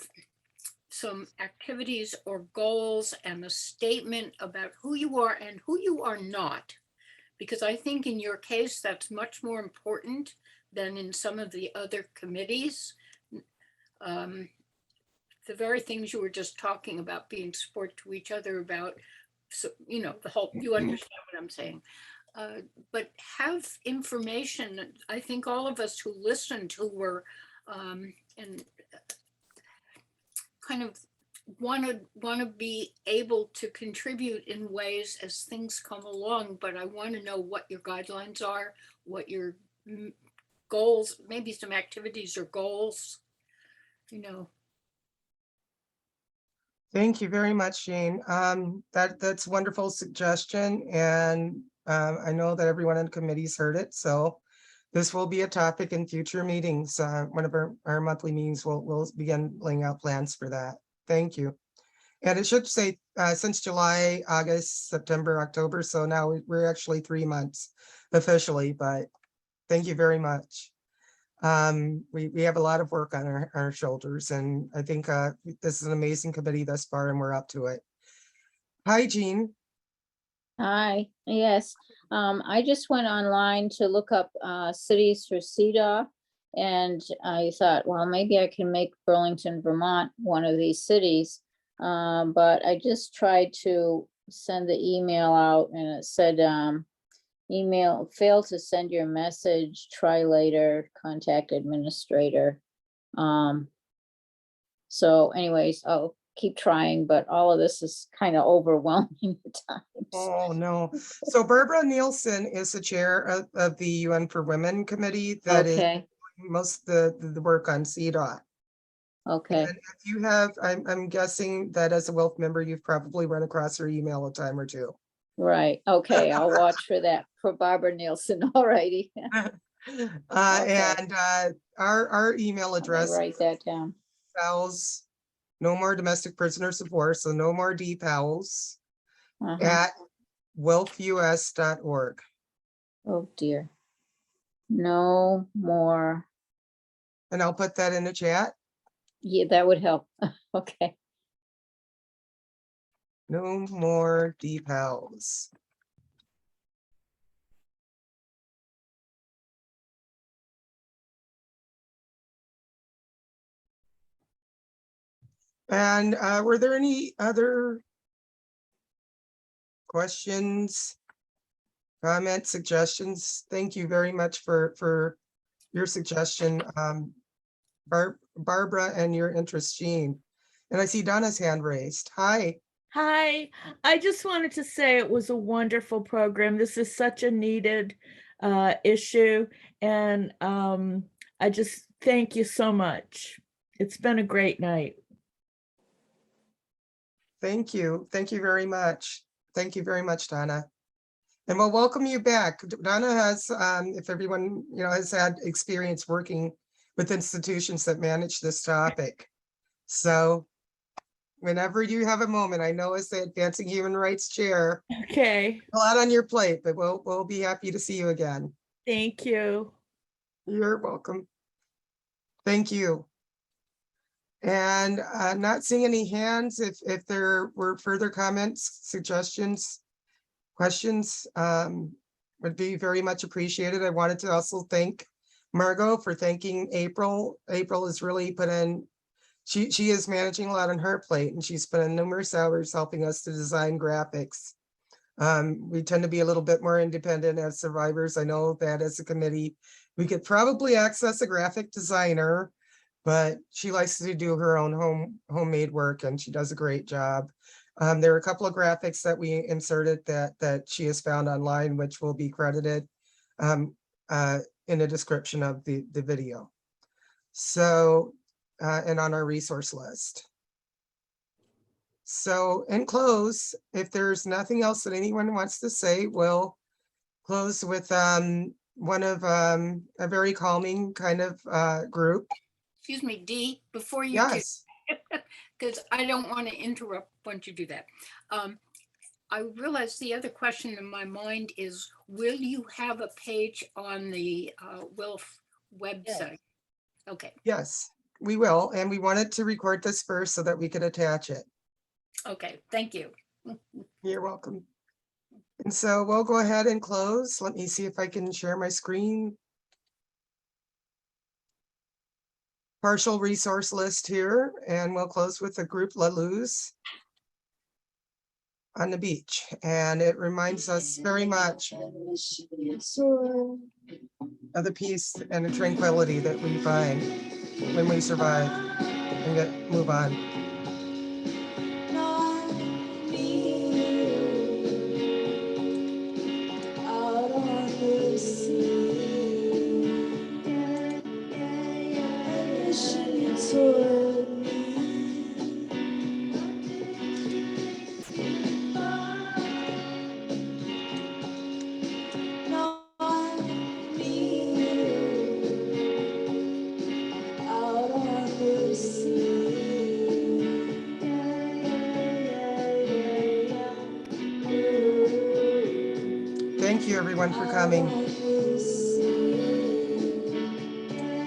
some activities or goals and a statement about who you are and who you are not. Because I think in your case, that's much more important than in some of the other committees. The very things you were just talking about, being support to each other about, so, the whole, you understand what I'm saying. But have information. I think all of us who listened, who were, and kind of want to be able to contribute in ways as things come along, but I want to know what your guidelines are, what your goals, maybe some activities or goals, Thank you very much, Jane. That's a wonderful suggestion, and I know that everyone in the committee's heard it. So this will be a topic in future meetings. One of our monthly meetings, we'll begin laying out plans for that. Thank you. And it should say since July, August, September, October. So now we're actually 3 months officially, but thank you very much. We have a lot of work on our shoulders, and I think this is an amazing committee thus far, and we're up to it. Hi, Jean. Hi, yes. I just went online to look up cities for CEDAW, and I thought, well, maybe I can make Burlington, Vermont one of these cities. But I just tried to send the email out, and it said, email failed to send your message, try later, contact administrator. So anyways, oh, keep trying, but all of this is kind of overwhelming at times. Oh, no. So Barbara Nielsen is the chair of the UN for Women Committee that is Okay, most of the work on CDOT. okay, And if you have, I'm guessing that as a WILF member, you've probably run across her email a time or two. right. Okay, I'll watch for that for Barbara Nielsen. All righty. Okay. And our email Let me address write that down. PALS, no more domestic prisoner support, so no more DPALS Uh-huh. at WILPFUS.org. Oh, dear. No more. And I'll put that in the chat. Yeah, that would help. Okay. No more DPALS. And were there any other questions, comments, suggestions? Thank you very much for your suggestion, Barbara, and your interest, Jean. And I see Donna's hand raised. Hi. Hi, I just wanted to say it was a wonderful program. This is such a needed issue, and I just thank you so much. It's been a great night. Thank you. Thank you very much. Thank you very much, Donna. And we'll welcome you back. Donna has, if everyone, has had experience working with institutions that manage this topic. So whenever you have a moment, I know as the Advancing Human Rights Chair, Okay, a lot on your plate, but we'll be happy to see you again. thank you. You're welcome. Thank you. And not seeing any hands, if there were further comments, suggestions, questions, would be very much appreciated. I wanted to also thank Margot for thanking April. April has really put in, she is managing a lot on her plate, and she's put in numerous hours helping us to design graphics. We tend to be a little bit more independent as survivors. I know that as a committee, we could probably access a graphic designer, but she likes to do her own homemade work, and she does a great job. There are a couple of graphics that we inserted that she has found online, which will be credited in the description of the video. So, and on our resource list. So in close, if there's nothing else that anyone wants to say, we'll close with one of a very calming kind of group. Excuse me, Dee, before you do, Yes. because I don't want to interrupt once you do that. I realize the other question in my mind is, will you have a page on the WILF website? Okay, Yes, we will. And we wanted to record this first so that we could attach it. okay, thank you. You're welcome. And so we'll go ahead and close. Let me see if I can share my screen. Partial resource list here, and we'll close with the group La Luz on the beach. And it reminds us very much of the peace and the tranquility that we find when we survive and move on. Thank you, everyone, for coming.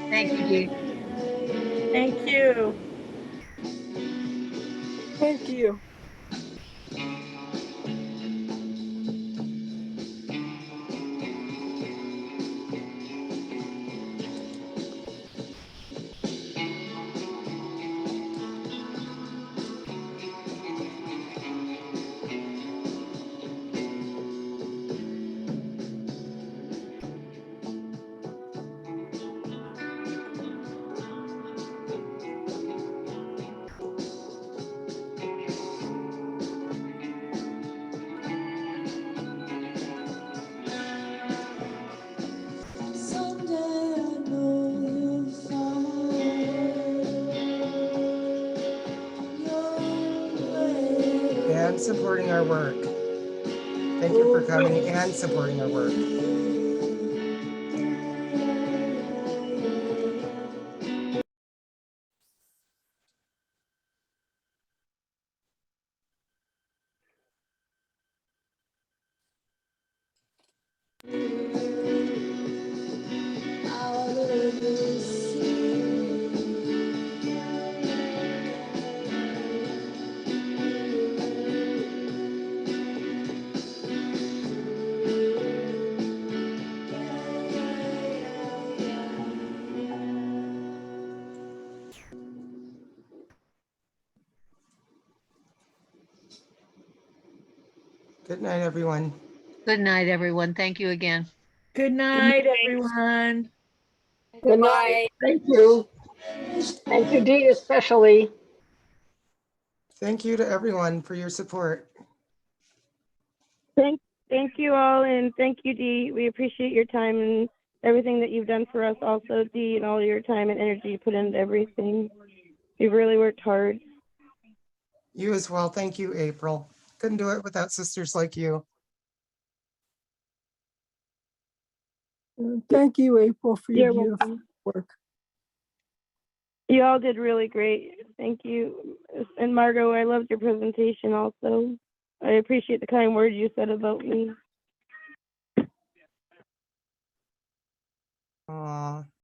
Thank you, Dee. Thank you. Thank you. and supporting our work. Thank you for coming and supporting our work. Good night, everyone. Good night, everyone. Thank you again. Good night, everyone. Good night. Thank you. And to Dee especially. Thank you to everyone for your support. Thank you all, and thank you, Dee. We appreciate your time and everything that you've done for us also, Dee, and all your time and energy you put into everything. You've really worked hard. You as well. Thank you, April. Couldn't do it without sisters like you. Thank you, April, for your You're beautiful welcome. work. You all did really great. Thank you. And Margot, I loved your presentation also. I appreciate the kind words you said about me. Aw.